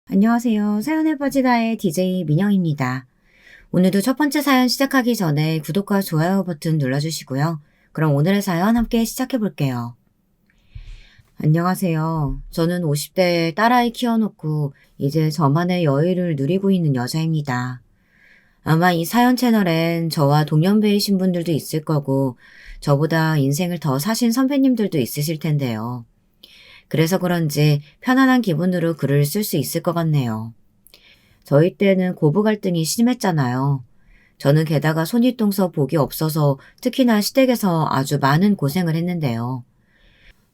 안녕하세요. 사연의 빠지다의 DJ 민영입니다. 오늘도 첫 번째 사연 시작하기 전에 구독과 좋아요 버튼 눌러주시고요. 그럼 오늘의 사연 함께 시작해 볼게요. 안녕하세요. 저는 50대에 딸아이 키워놓고 이제 저만의 여유를 누리고 있는 여자입니다. 아마 이 사연 채널엔 저와 동년배이신 분들도 있을 거고 저보다 인생을 더 사신 선배님들도 있으실 텐데요. 그래서 그런지 편안한 기분으로 글을 쓸 수 있을 것 같네요. 저희 때는 고부 갈등이 심했잖아요. 저는 게다가 손윗동서 복이 없어서 특히나 시댁에서 아주 많은 고생을 했는데요.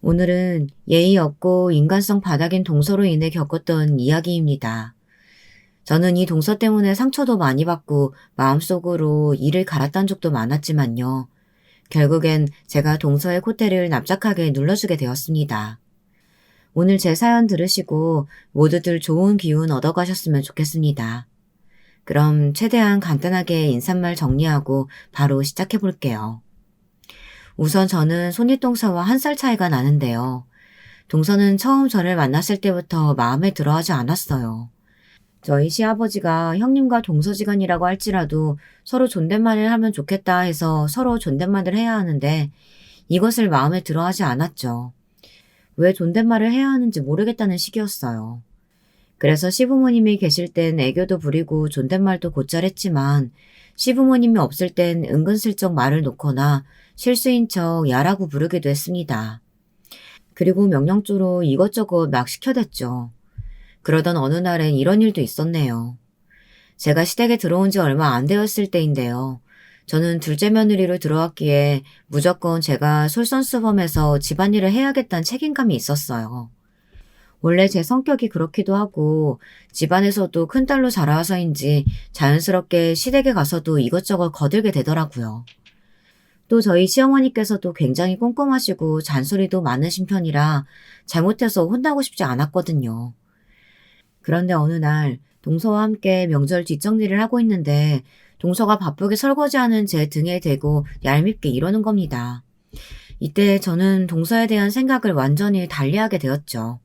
오늘은 예의 없고 인간성 바닥인 동서로 인해 겪었던 이야기입니다. 저는 이 동서 때문에 상처도 많이 받고 마음속으로 이를 갈았던 적도 많았지만요. 결국엔 제가 동서의 콧대를 납작하게 눌러주게 되었습니다. 오늘 제 사연 들으시고 모두들 좋은 기운 얻어가셨으면 좋겠습니다. 그럼 최대한 간단하게 인사말 정리하고 바로 시작해 볼게요. 우선 저는 손윗동서와 1살 차이가 나는데요. 동서는 처음 저를 만났을 때부터 마음에 들어하지 않았어요. 저희 시아버지가 형님과 동서지간이라고 할지라도 서로 존댓말을 하면 좋겠다 해서 서로 존댓말을 해야 하는데 이것을 마음에 들어하지 않았죠. 왜 존댓말을 해야 하는지 모르겠다는 식이었어요. 그래서 시부모님이 계실 땐 애교도 부리고 존댓말도 곧잘 했지만 시부모님이 없을 땐 은근슬쩍 말을 놓거나 실수인 척 야라고 부르기도 했습니다. 그리고 명령조로 이것저것 막 시켜댔죠. 그러던 어느 날엔 이런 일도 있었네요. 제가 시댁에 들어온 지 얼마 안 되었을 때인데요. 저는 둘째 며느리로 들어왔기에 무조건 제가 솔선수범해서 집안일을 해야겠다는 책임감이 있었어요. 원래 제 성격이 그렇기도 하고 집안에서도 큰딸로 자라와서인지 자연스럽게 시댁에 가서도 이것저것 거들게 되더라고요. 또 저희 시어머니께서도 굉장히 꼼꼼하시고 잔소리도 많으신 편이라 잘못해서 혼나고 싶지 않았거든요. 그런데 어느 날 동서와 함께 명절 뒷정리를 하고 있는데 동서가 바쁘게 설거지하는 제 등에 대고 얄밉게 이러는 겁니다. 이때 저는 동서에 대한 생각을 완전히 달리하게 되었죠.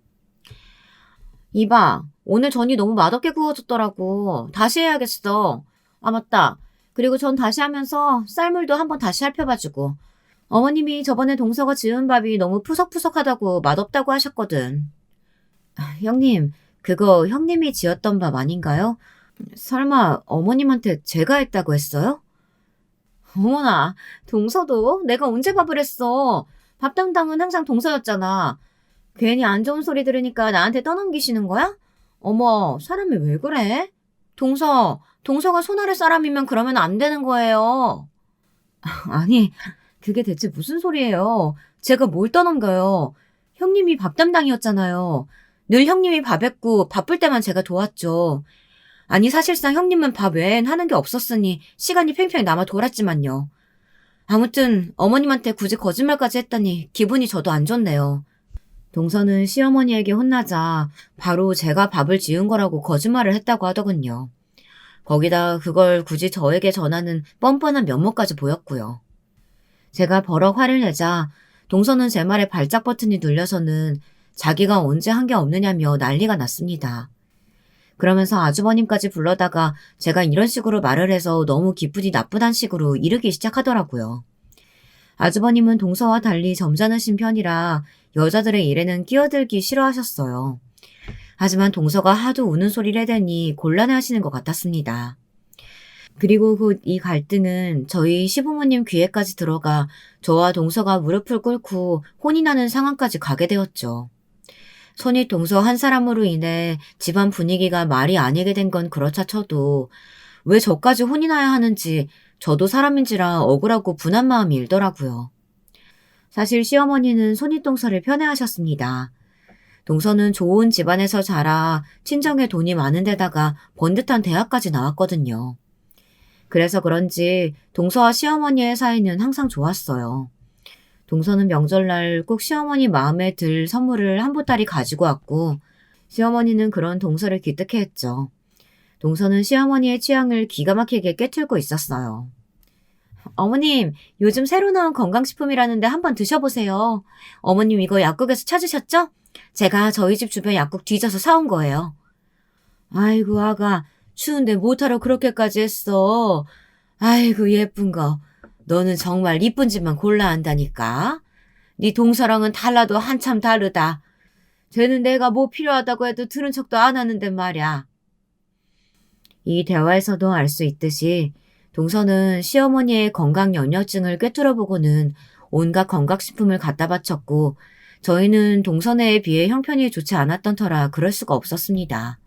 이봐, 오늘 전이 너무 맛없게 구워졌더라고. 다시 해야겠어. 아, 맞다. 그리고 전 다시 하면서 쌀물도 한번 다시 살펴봐주고. 어머님이 저번에 동서가 지은 밥이 너무 푸석푸석하다고 맛없다고 하셨거든. 형님, 그거 형님이 지었던 밥 아닌가요? 설마 어머님한테 제가 했다고 했어요? 어머나, 동서도 내가 언제 밥을 했어? 밥 담당은 항상 동서였잖아. 괜히 안 좋은 소리 들으니까 나한테 떠넘기시는 거야? 어머, 사람이 왜 그래? 동서가 손 아래 사람이면 그러면 안 되는 거예요. 아니, 그게 대체 무슨 소리예요? 제가 뭘 떠넘겨요? 형님이 밥 담당이었잖아요. 늘 형님이 밥 했고 바쁠 때만 제가 도왔죠. 아니 사실상 형님은 밥 외엔 하는 게 없었으니 시간이 팽팽히 남아 돌았지만요. 아무튼 어머님한테 굳이 거짓말까지 했다니 기분이 저도 안 좋네요. 동서는 시어머니에게 혼나자 바로 제가 밥을 지은 거라고 거짓말을 했다고 하더군요. 거기다 그걸 굳이 저에게 전하는 뻔뻔한 면모까지 보였고요. 제가 버럭 화를 내자 동서는 제 말에 발작 버튼이 눌려서는 자기가 언제 한 게 없느냐며 난리가 났습니다. 그러면서 아주버님까지 불러다가 제가 이런 식으로 말을 해서 너무 기분이 나쁘단 식으로 이르기 시작하더라고요. 아주버님은 동서와 달리 점잖으신 편이라 여자들의 일에는 끼어들기 싫어하셨어요. 하지만 동서가 하도 우는 소리를 해대니 곤란해하시는 것 같았습니다. 그리고 곧 이 갈등은 저희 시부모님 귀에까지 들어가 저와 동서가 무릎을 꿇고 혼이 나는 상황까지 가게 되었죠. 손이 동서 한 사람으로 인해 집안 분위기가 말이 아니게 된 건 그렇다 쳐도 왜 저까지 혼이 나야 하는지 저도 사람인지라 억울하고 분한 마음이 일더라고요. 사실 시어머니는 손윗동서를 편애하셨습니다. 동서는 좋은 집안에서 자라 친정에 돈이 많은 데다가 번듯한 대학까지 나왔거든요. 그래서 그런지 동서와 시어머니의 사이는 항상 좋았어요. 동서는 명절날 꼭 시어머니 마음에 들 선물을 한 보따리 가지고 왔고 시어머니는 그런 동서를 기특해했죠. 동서는 시어머니의 취향을 기가 막히게 꿰뚫고 있었어요. 어머님, 요즘 새로 나온 건강식품이라는데 한번 드셔보세요. 어머님 이거 약국에서 찾으셨죠? 제가 저희 집 주변 약국 뒤져서 사온 거예요. 아이고, 아가, 추운데 못하러 그렇게까지 했어. 아이고, 예쁜 거. 너는 정말 이쁜 집만 골라 한다니까. 네 동서랑은 달라도 한참 다르다. 쟤는 내가 뭐 필요하다고 해도 들은 척도 안 하는데 말이야. 이 대화에서도 알 수 있듯이 동서는 시어머니의 건강 연려증을 꿰뚫어보고는 온갖 건강식품을 갖다 바쳤고 저희는 동서네에 비해 형편이 좋지 않았던 터라 그럴 수가 없었습니다.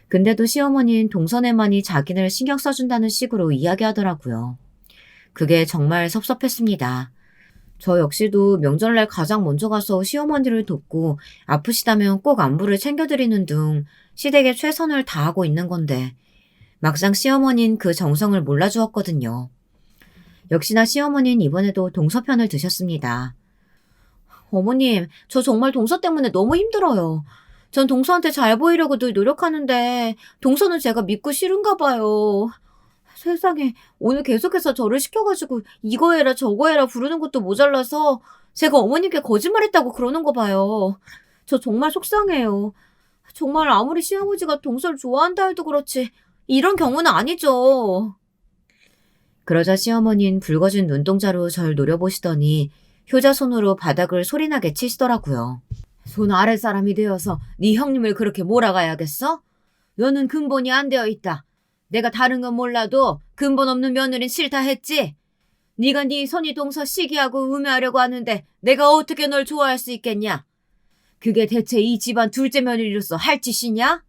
근데도 시어머니는 동서네만이 자기를 신경 써준다는 식으로 이야기하더라고요. 그게 정말 섭섭했습니다. 저 역시도 명절날 가장 먼저 가서 시어머니를 돕고 아프시다면 꼭 안부를 챙겨드리는 등 시댁에 최선을 다하고 있는 건데 막상 시어머니는 그 정성을 몰라주었거든요. 역시나 시어머니는 이번에도 동서 편을 드셨습니다. 어머님, 저 정말 동서 때문에 너무 힘들어요. 전 동서한테 잘 보이려고 늘 노력하는데 동서는 제가 믿고 싫은가 봐요. 세상에, 오늘 계속해서 저를 시켜가지고 이거 해라 저거 해라 부르는 것도 모자라서 제가 어머님께 거짓말했다고 그러는 거 봐요. 저 정말 속상해요. 정말 아무리 시아버지가 동서를 좋아한다 해도 그렇지 이런 경우는 아니죠. 그러자 시어머니는 붉어진 눈동자로 절 노려보시더니 효자손으로 바닥을 소리나게 치시더라고요. 손 아랫사람이 되어서 네 형님을 그렇게 몰아가야겠어? 너는 근본이 안 되어 있다. 내가 다른 건 몰라도 근본 없는 며느리는 싫다 했지? 네가 네 손이 동서 시기하고 음해하려고 하는데 내가 어떻게 널 좋아할 수 있겠냐? 그게 대체 이 집안 둘째 며느리로서 할 짓이냐?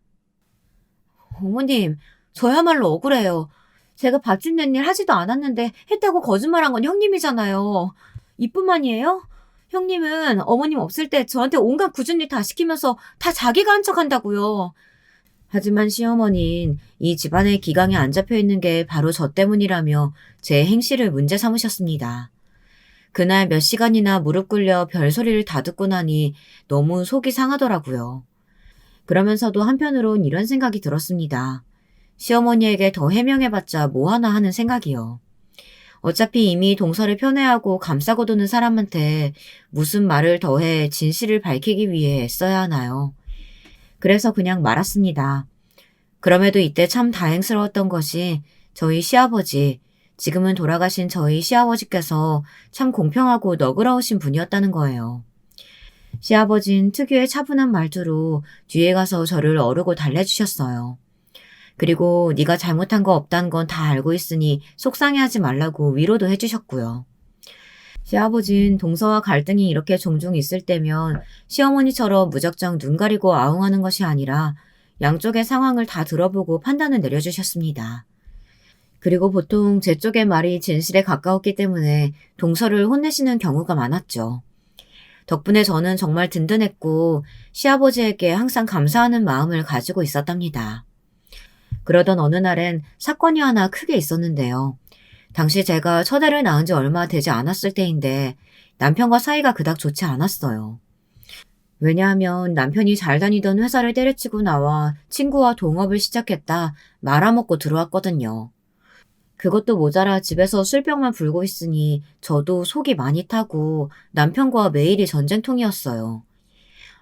어머님, 저야말로 억울해요. 제가 밥집 낸 일 하지도 않았는데 했다고 거짓말한 건 형님이잖아요. 이뿐만이에요? 형님은 어머님 없을 때 저한테 온갖 굳은 일 다 시키면서 다 자기가 한 척 한다고요. 하지만 시어머니는 이 집안의 기강에 안 잡혀 있는 게 바로 저 때문이라며 제 행실을 문제 삼으셨습니다. 그날 몇 시간이나 무릎 꿇려 별소리를 다 듣고 나니 너무 속이 상하더라고요. 그러면서도 한편으론 이런 생각이 들었습니다. 시어머니에게 더 해명해봤자 뭐하나 하는 생각이요. 어차피 이미 동서를 편애하고 감싸고 도는 사람한테 무슨 말을 더해 진실을 밝히기 위해 애써야 하나요? 그래서 그냥 말았습니다. 그럼에도 이때 참 다행스러웠던 것이 저희 시아버지, 지금은 돌아가신 저희 시아버지께서 참 공평하고 너그러우신 분이었다는 거예요. 시아버진 특유의 차분한 말투로 뒤에 가서 저를 어르고 달래주셨어요. 그리고 네가 잘못한 거 없다는 건 다 알고 있으니 속상해하지 말라고 위로도 해주셨고요. 시아버진 동서와 갈등이 이렇게 종종 있을 때면 시어머니처럼 무작정 눈 가리고 아웅하는 것이 아니라 양쪽의 상황을 다 들어보고 판단을 내려주셨습니다. 그리고 보통 제 쪽의 말이 진실에 가까웠기 때문에 동서를 혼내시는 경우가 많았죠. 덕분에 저는 정말 든든했고 시아버지에게 항상 감사하는 마음을 가지고 있었답니다. 그러던 어느 날엔 사건이 하나 크게 있었는데요. 당시 제가 첫애를 낳은 지 얼마 되지 않았을 때인데 남편과 사이가 그닥 좋지 않았어요. 왜냐하면 남편이 잘 다니던 회사를 때려치고 나와 친구와 동업을 시작했다 말아먹고 들어왔거든요. 그것도 모자라 집에서 술병만 불고 있으니 저도 속이 많이 타고 남편과 매일이 전쟁통이었어요.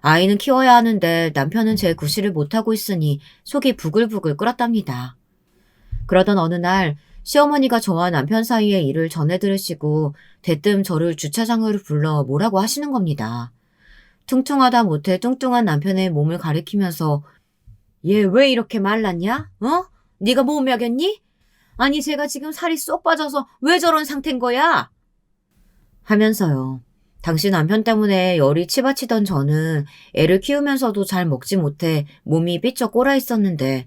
아이는 키워야 하는데 남편은 제 구실을 못하고 있으니 속이 부글부글 끓었답니다. 그러던 어느 날 시어머니가 저와 남편 사이의 일을 전해 들으시고 대뜸 저를 주차장으로 불러 뭐라고 하시는 겁니다. 퉁퉁하다 못해 뚱뚱한 남편의 몸을 가리키면서 얘 왜 이렇게 말랐냐? 어? 네가 못 먹였니? 아니 제가 지금 살이 쏙 빠져서 왜 저런 상태인 거야? 하면서요. 당시 남편 때문에 열이 치받치던 저는 애를 키우면서도 잘 먹지 못해 몸이 삐쩍 꼴아 있었는데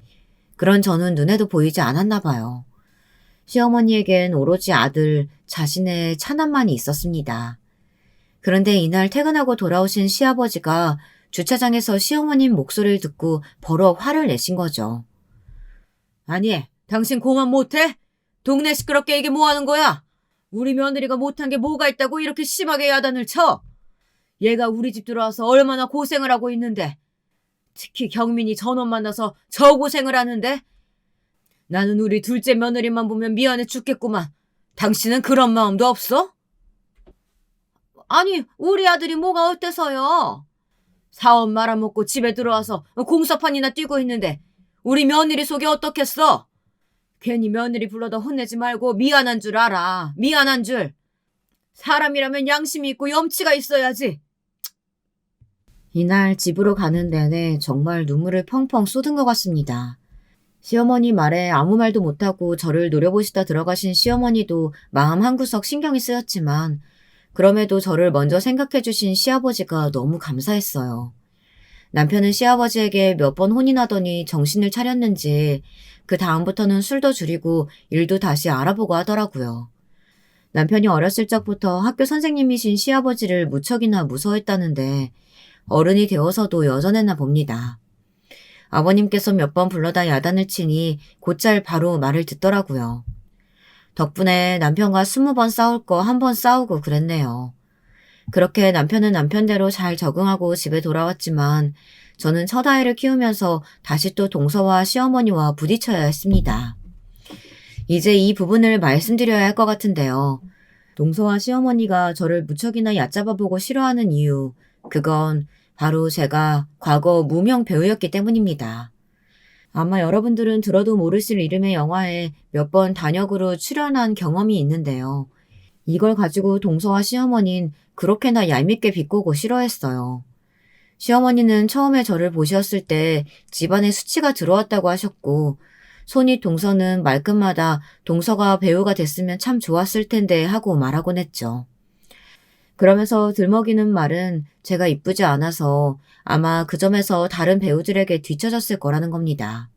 그런 저는 눈에도 보이지 않았나 봐요. 시어머니에겐 오로지 아들, 자신의 차남만이 있었습니다. 그런데 이날 퇴근하고 돌아오신 시아버지가 주차장에서 시어머님 목소리를 듣고 버럭 화를 내신 거죠. 아니, 당신 공안 못해? 동네 시끄럽게 이게 뭐 하는 거야? 우리 며느리가 못한 게 뭐가 있다고 이렇게 심하게 야단을 쳐? 얘가 우리 집 들어와서 얼마나 고생을 하고 있는데 특히 경민이 전원 만나서 저 고생을 하는데 나는 우리 둘째 며느리만 보면 미안해 죽겠구만. 당신은 그런 마음도 없어? 아니 우리 아들이 뭐가 어때서요? 사업 말아먹고 집에 들어와서 공사판이나 뛰고 있는데 우리 며느리 속이 어떻겠어? 괜히 며느리 불러다 혼내지 말고 미안한 줄 알아. 미안한 줄. 사람이라면 양심이 있고 염치가 있어야지. 이날 집으로 가는 내내 정말 눈물을 펑펑 쏟은 것 같습니다. 시어머니 말에 아무 말도 못하고 저를 노려보시다 들어가신 시어머니도 마음 한구석 신경이 쓰였지만 그럼에도 저를 먼저 생각해 주신 시아버지가 너무 감사했어요. 남편은 시아버지에게 몇 번 혼인하더니 정신을 차렸는지 그 다음부터는 술도 줄이고 일도 다시 알아보고 하더라고요. 남편이 어렸을 적부터 학교 선생님이신 시아버지를 무척이나 무서워했다는데 어른이 되어서도 여전했나 봅니다. 아버님께서 몇 번 불러다 야단을 치니 곧잘 바로 말을 듣더라고요. 덕분에 남편과 20번 싸울 거 1번 싸우고 그랬네요. 그렇게 남편은 남편대로 잘 적응하고 집에 돌아왔지만 저는 첫 아이를 키우면서 다시 또 동서와 시어머니와 부딪혀야 했습니다. 이제 이 부분을 말씀드려야 할 것 같은데요. 동서와 시어머니가 저를 무척이나 얕잡아보고 싫어하는 이유, 그건 바로 제가 과거 무명 배우였기 때문입니다. 아마 여러분들은 들어도 모르실 이름의 영화에 몇 번 단역으로 출연한 경험이 있는데요. 이걸 가지고 동서와 시어머니는 그렇게나 얄밉게 비꼬고 싫어했어요. 시어머니는 처음에 저를 보셨을 때 집안에 수치가 들어왔다고 하셨고 손이 동서는 말끝마다 동서가 배우가 됐으면 참 좋았을 텐데 하고 말하곤 했죠. 그러면서 들먹이는 말은 제가 이쁘지 않아서 아마 그 점에서 다른 배우들에게 뒤처졌을 거라는 겁니다.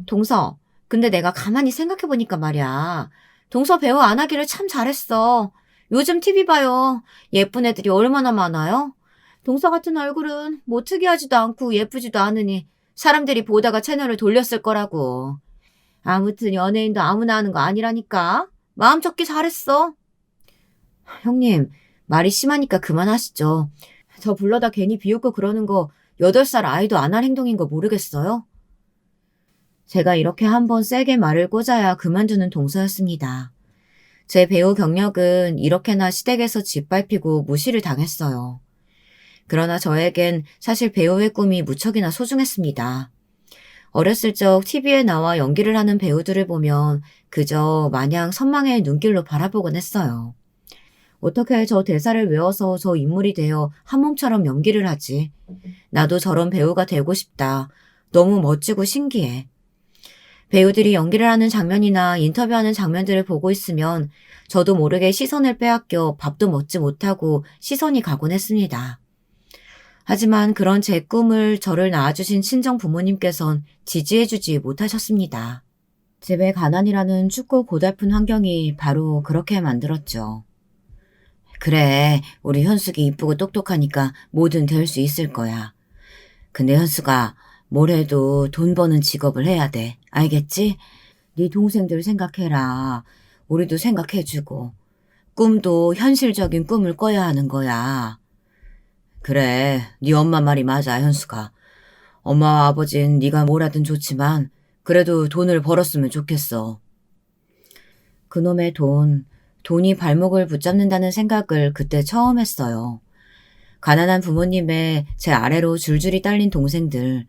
동서, 근데 내가 가만히 생각해보니까 말이야. 동서 배우 안 하기를 참 잘했어. 요즘 TV 봐요. 예쁜 애들이 얼마나 많아요? 동서 같은 얼굴은 뭐 특이하지도 않고 예쁘지도 않으니 사람들이 보다가 채널을 돌렸을 거라고. 아무튼 연예인도 아무나 하는 거 아니라니까. 마음 접기 잘했어. 형님, 말이 심하니까 그만하시죠. 저 불러다 괜히 비웃고 그러는 거 8살 아이도 안 할 행동인 거 모르겠어요? 제가 이렇게 한번 세게 말을 꽂아야 그만두는 동서였습니다. 제 배우 경력은 이렇게나 시댁에서 짓밟히고 무시를 당했어요. 그러나 저에겐 사실 배우의 꿈이 무척이나 소중했습니다. 어렸을 적 TV에 나와 연기를 하는 배우들을 보면 그저 마냥 선망의 눈길로 바라보곤 했어요. 어떻게 저 대사를 외워서 저 인물이 되어 한 몸처럼 연기를 하지? 나도 저런 배우가 되고 싶다. 너무 멋지고 신기해. 배우들이 연기를 하는 장면이나 인터뷰하는 장면들을 보고 있으면 저도 모르게 시선을 빼앗겨 밥도 먹지 못하고 시선이 가곤 했습니다. 하지만 그런 제 꿈을 저를 낳아주신 친정 부모님께선 지지해주지 못하셨습니다. 집의 가난이라는 춥고 고달픈 환경이 바로 그렇게 만들었죠. 그래, 우리 현숙이 이쁘고 똑똑하니까 뭐든 될 수 있을 거야. 근데 현숙아, 뭘 해도 돈 버는 직업을 해야 돼. 알겠지? 네 동생들 생각해라. 우리도 생각해주고. 꿈도 현실적인 꿈을 꿔야 하는 거야. 그래, 네 엄마 말이 맞아, 현숙아. 엄마와 아버진 네가 뭘 하든 좋지만 그래도 돈을 벌었으면 좋겠어. 그놈의 돈이 발목을 붙잡는다는 생각을 그때 처음 했어요. 가난한 부모님의 제 아래로 줄줄이 딸린 동생들,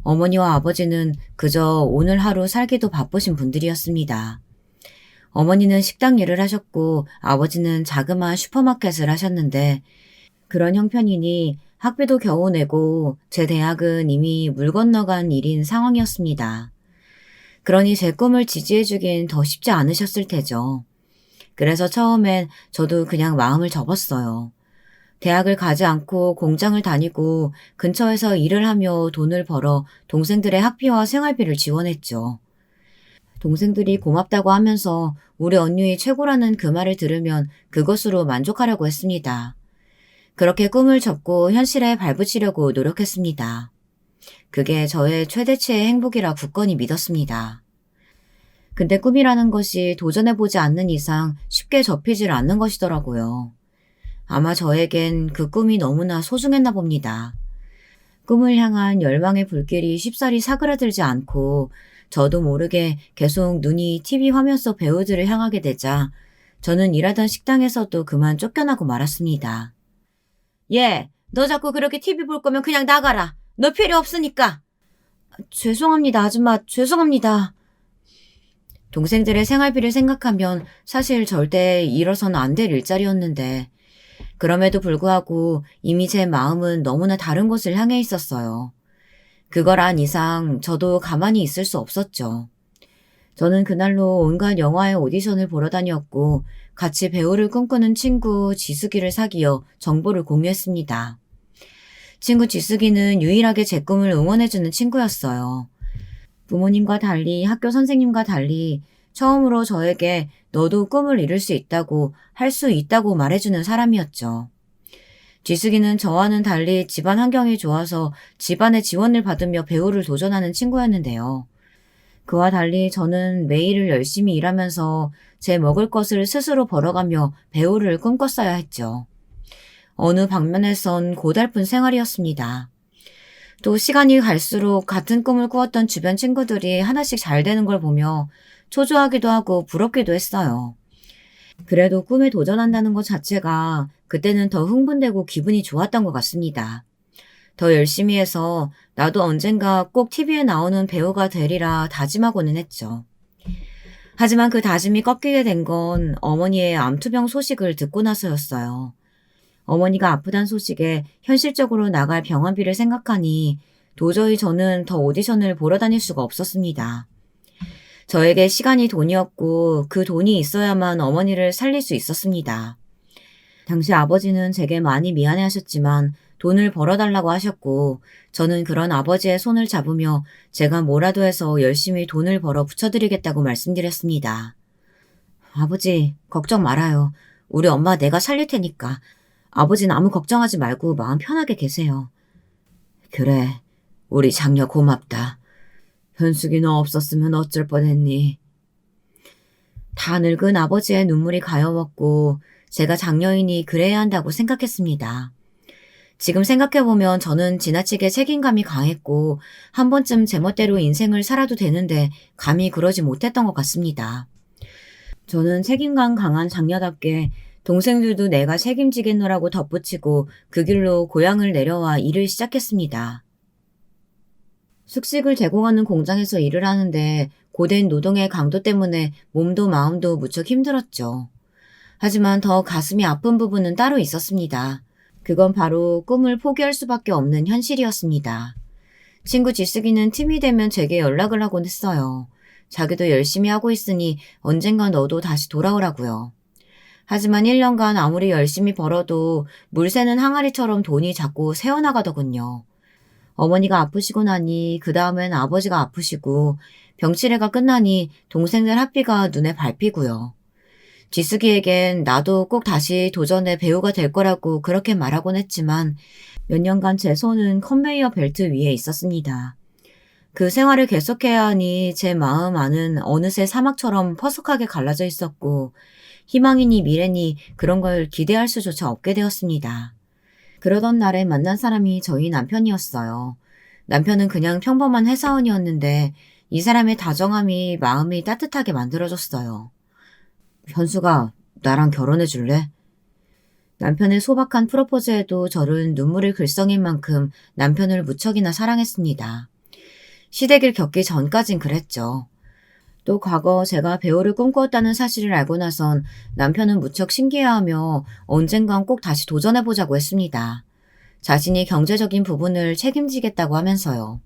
어머니와 아버지는 그저 오늘 하루 살기도 바쁘신 분들이었습니다. 어머니는 식당 일을 하셨고 아버지는 자그마한 슈퍼마켓을 하셨는데 그런 형편이니 학비도 겨우 내고 제 대학은 이미 물 건너간 일인 상황이었습니다. 그러니 제 꿈을 지지해주긴 더 쉽지 않으셨을 테죠. 그래서 처음엔 저도 그냥 마음을 접었어요. 대학을 가지 않고 공장을 다니고 근처에서 일을 하며 돈을 벌어 동생들의 학비와 생활비를 지원했죠. 동생들이 고맙다고 하면서 우리 언니 최고라는 그 말을 들으면 그것으로 만족하려고 했습니다. 그렇게 꿈을 접고 현실에 발붙이려고 노력했습니다. 그게 저의 최대치의 행복이라 굳건히 믿었습니다. 근데 꿈이라는 것이 도전해보지 않는 이상 쉽게 접히질 않는 것이더라고요. 아마 저에겐 그 꿈이 너무나 소중했나 봅니다. 꿈을 향한 열망의 불길이 쉽사리 사그라들지 않고 저도 모르게 계속 눈이 TV 화면 속 배우들을 향하게 되자 저는 일하던 식당에서도 그만 쫓겨나고 말았습니다. 너 자꾸 그렇게 TV 볼 거면 그냥 나가라. 너 필요 없으니까. 죄송합니다, 아줌마. 죄송합니다. 동생들의 생활비를 생각하면 사실 절대 잃어서는 안 될 일자리였는데 그럼에도 불구하고 이미 제 마음은 너무나 다른 곳을 향해 있었어요. 그걸 안 이상 저도 가만히 있을 수 없었죠. 저는 그날로 온갖 영화의 오디션을 보러 다녔고 같이 배우를 꿈꾸는 친구 지숙이를 사귀어 정보를 공유했습니다. 친구 지숙이는 유일하게 제 꿈을 응원해주는 친구였어요. 부모님과 달리 학교 선생님과 달리 처음으로 저에게 너도 꿈을 이룰 수 있다고 할 수 있다고 말해주는 사람이었죠. 지숙이는 저와는 달리 집안 환경이 좋아서 집안의 지원을 받으며 배우를 도전하는 친구였는데요. 그와 달리 저는 매일을 열심히 일하면서 제 먹을 것을 스스로 벌어가며 배우를 꿈꿨어야 했죠. 어느 방면에선 고달픈 생활이었습니다. 또 시간이 갈수록 같은 꿈을 꾸었던 주변 친구들이 하나씩 잘 되는 걸 보며 초조하기도 하고 부럽기도 했어요. 그래도 꿈에 도전한다는 것 자체가 그때는 더 흥분되고 기분이 좋았던 것 같습니다. 더 열심히 해서 나도 언젠가 꼭 TV에 나오는 배우가 되리라 다짐하고는 했죠. 하지만 그 다짐이 꺾이게 된 건 어머니의 암투병 소식을 듣고 나서였어요. 어머니가 아프단 소식에 현실적으로 나갈 병원비를 생각하니 도저히 저는 더 오디션을 보러 다닐 수가 없었습니다. 저에게 시간이 돈이었고 그 돈이 있어야만 어머니를 살릴 수 있었습니다. 당시 아버지는 제게 많이 미안해하셨지만 돈을 벌어달라고 하셨고 저는 그런 아버지의 손을 잡으며 제가 뭐라도 해서 열심히 돈을 벌어 붙여드리겠다고 말씀드렸습니다. 아버지, 걱정 말아요. 우리 엄마 내가 살릴 테니까. 아버지는 아무 걱정하지 말고 마음 편하게 계세요. 그래, 우리 장녀 고맙다. 현숙이 너 없었으면 어쩔 뻔했니. 다 늙은 아버지의 눈물이 가여웠고 제가 장녀이니 그래야 한다고 생각했습니다. 지금 생각해보면 저는 지나치게 책임감이 강했고 한 번쯤 제멋대로 인생을 살아도 되는데 감히 그러지 못했던 것 같습니다. 저는 책임감 강한 장녀답게 동생들도 내가 책임지겠노라고 덧붙이고 그 길로 고향을 내려와 일을 시작했습니다. 숙식을 제공하는 공장에서 일을 하는데 고된 노동의 강도 때문에 몸도 마음도 무척 힘들었죠. 하지만 더 가슴이 아픈 부분은 따로 있었습니다. 그건 바로 꿈을 포기할 수밖에 없는 현실이었습니다. 친구 지숙이는 틈이 되면 제게 연락을 하곤 했어요. 자기도 열심히 하고 있으니 언젠가 너도 다시 돌아오라고요. 하지만 1년간 아무리 열심히 벌어도 물 새는 항아리처럼 돈이 자꾸 새어나가더군요. 어머니가 아프시고 나니 그 다음엔 아버지가 아프시고 병치레가 끝나니 동생들 학비가 눈에 밟히고요. 지숙이에겐 나도 꼭 다시 도전해 배우가 될 거라고 그렇게 말하곤 했지만 몇 년간 제 손은 컨베이어 벨트 위에 있었습니다. 그 생활을 계속해야 하니 제 마음 안은 어느새 사막처럼 퍼석하게 갈라져 있었고 희망이니 미래니 그런 걸 기대할 수조차 없게 되었습니다. 그러던 날에 만난 사람이 저희 남편이었어요. 남편은 그냥 평범한 회사원이었는데 이 사람의 다정함이 마음이 따뜻하게 만들어줬어요. 현수가 나랑 결혼해 줄래? 남편의 소박한 프로포즈에도 저는 눈물을 글썽일 만큼 남편을 무척이나 사랑했습니다. 시댁을 겪기 전까진 그랬죠. 또 과거 제가 배우를 꿈꾸었다는 사실을 알고 나선 남편은 무척 신기해하며 언젠간 꼭 다시 도전해보자고 했습니다. 자신이 경제적인 부분을 책임지겠다고 하면서요.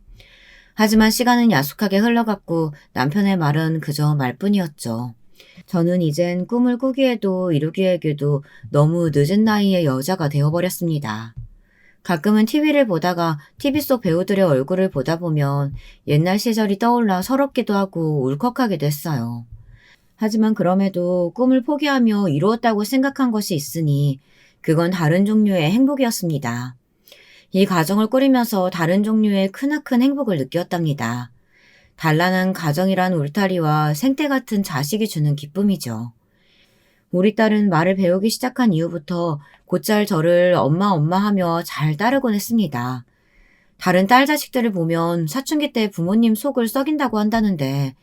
하지만 시간은 야속하게 흘러갔고 남편의 말은 그저 말뿐이었죠. 저는 이젠 꿈을 꾸기에도 이루기에도 너무 늦은 나이에 여자가 되어버렸습니다. 가끔은 TV를 보다가 TV 속 배우들의 얼굴을 보다 보면 옛날 시절이 떠올라 서럽기도 하고 울컥하기도 했어요. 하지만 그럼에도 꿈을 포기하며 이루었다고 생각한 것이 있으니 그건 다른 종류의 행복이었습니다. 이 가정을 꾸리면서 다른 종류의 크나큰 행복을 느꼈답니다. 단란한 가정이란 울타리와 생태 같은 자식이 주는 기쁨이죠. 우리 딸은 말을 배우기 시작한 이후부터 곧잘 저를 엄마 하며 잘 따르곤 했습니다. 다른 딸 자식들을 보면 사춘기 때 부모님 속을 썩인다고 한다는데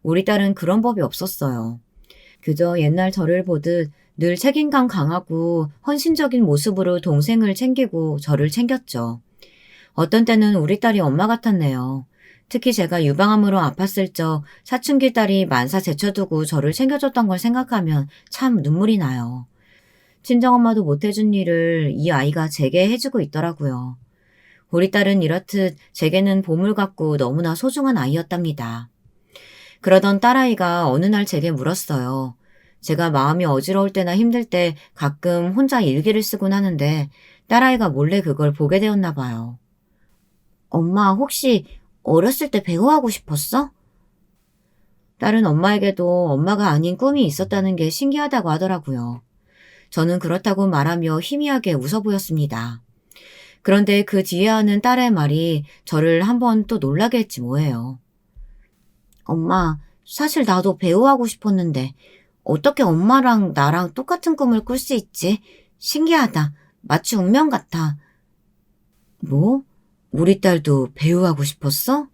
우리 딸은 그런 법이 없었어요. 그저 옛날 저를 보듯 늘 책임감 강하고 헌신적인 모습으로 동생을 챙기고 저를 챙겼죠. 어떤 때는 우리 딸이 엄마 같았네요. 특히 제가 유방암으로 아팠을 적 사춘기 딸이 만사 제쳐두고 저를 챙겨줬던 걸 생각하면 참 눈물이 나요. 친정엄마도 못해준 일을 이 아이가 제게 해주고 있더라고요. 우리 딸은 이렇듯 제게는 보물 같고 너무나 소중한 아이였답니다. 그러던 딸아이가 어느 날 제게 물었어요. 제가 마음이 어지러울 때나 힘들 때 가끔 혼자 일기를 쓰곤 하는데 딸아이가 몰래 그걸 보게 되었나 봐요. 엄마, 혹시 어렸을 때 배우하고 싶었어? 딸은 엄마에게도 엄마가 아닌 꿈이 있었다는 게 신기하다고 하더라고요. 저는 그렇다고 말하며 희미하게 웃어 보였습니다. 그런데 그 뒤에 하는 딸의 말이 저를 한번 또 놀라게 했지 뭐예요. 엄마, 사실 나도 배우하고 싶었는데 어떻게 엄마랑 나랑 똑같은 꿈을 꿀 수 있지? 신기하다. 마치 운명 같아. 뭐? 우리 딸도 배우하고 싶었어?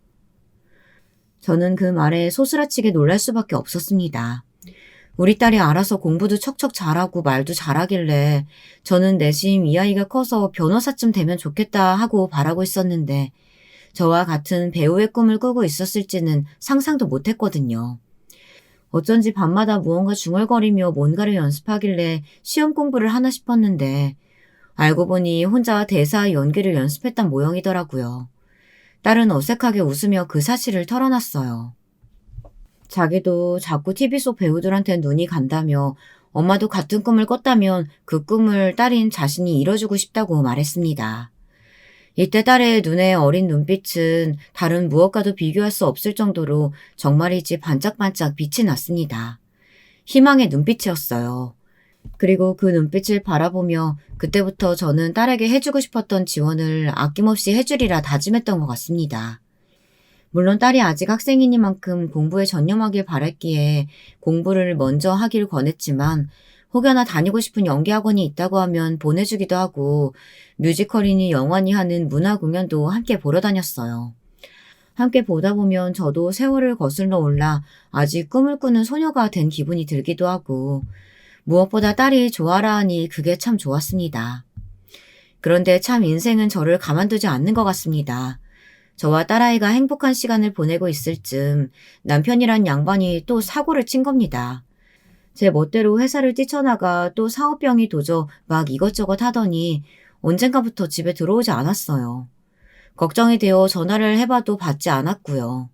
저는 그 말에 소스라치게 놀랄 수밖에 없었습니다. 우리 딸이 알아서 공부도 척척 잘하고 말도 잘하길래 저는 내심 이 아이가 커서 변호사쯤 되면 좋겠다 하고 바라고 있었는데 저와 같은 배우의 꿈을 꾸고 있었을지는 상상도 못했거든요. 어쩐지 밤마다 무언가 중얼거리며 뭔가를 연습하길래 시험 공부를 하나 싶었는데 알고 보니 혼자 대사 연기를 연습했던 모양이더라고요. 딸은 어색하게 웃으며 그 사실을 털어놨어요. 자기도 자꾸 TV 속 배우들한테 눈이 간다며 엄마도 같은 꿈을 꿨다면 그 꿈을 딸인 자신이 이뤄주고 싶다고 말했습니다. 이때 딸의 눈에 어린 눈빛은 다른 무엇과도 비교할 수 없을 정도로 정말이지 반짝반짝 빛이 났습니다. 희망의 눈빛이었어요. 그리고 그 눈빛을 바라보며 그때부터 저는 딸에게 해주고 싶었던 지원을 아낌없이 해주리라 다짐했던 것 같습니다. 물론 딸이 아직 학생이니만큼 공부에 전념하길 바랄기에 공부를 먼저 하길 권했지만 혹여나 다니고 싶은 연기학원이 있다고 하면 보내주기도 하고 뮤지컬이니 영화니 하는 문화 공연도 함께 보러 다녔어요. 함께 보다 보면 저도 세월을 거슬러 올라 아직 꿈을 꾸는 소녀가 된 기분이 들기도 하고 무엇보다 딸이 좋아라 하니 그게 참 좋았습니다. 그런데 참 인생은 저를 가만두지 않는 것 같습니다. 저와 딸아이가 행복한 시간을 보내고 있을 즈음 남편이란 양반이 또 사고를 친 겁니다. 제 멋대로 회사를 뛰쳐나가 또 사업병이 도져 막 이것저것 하더니 언젠가부터 집에 들어오지 않았어요. 걱정이 되어 전화를 해봐도 받지 않았고요.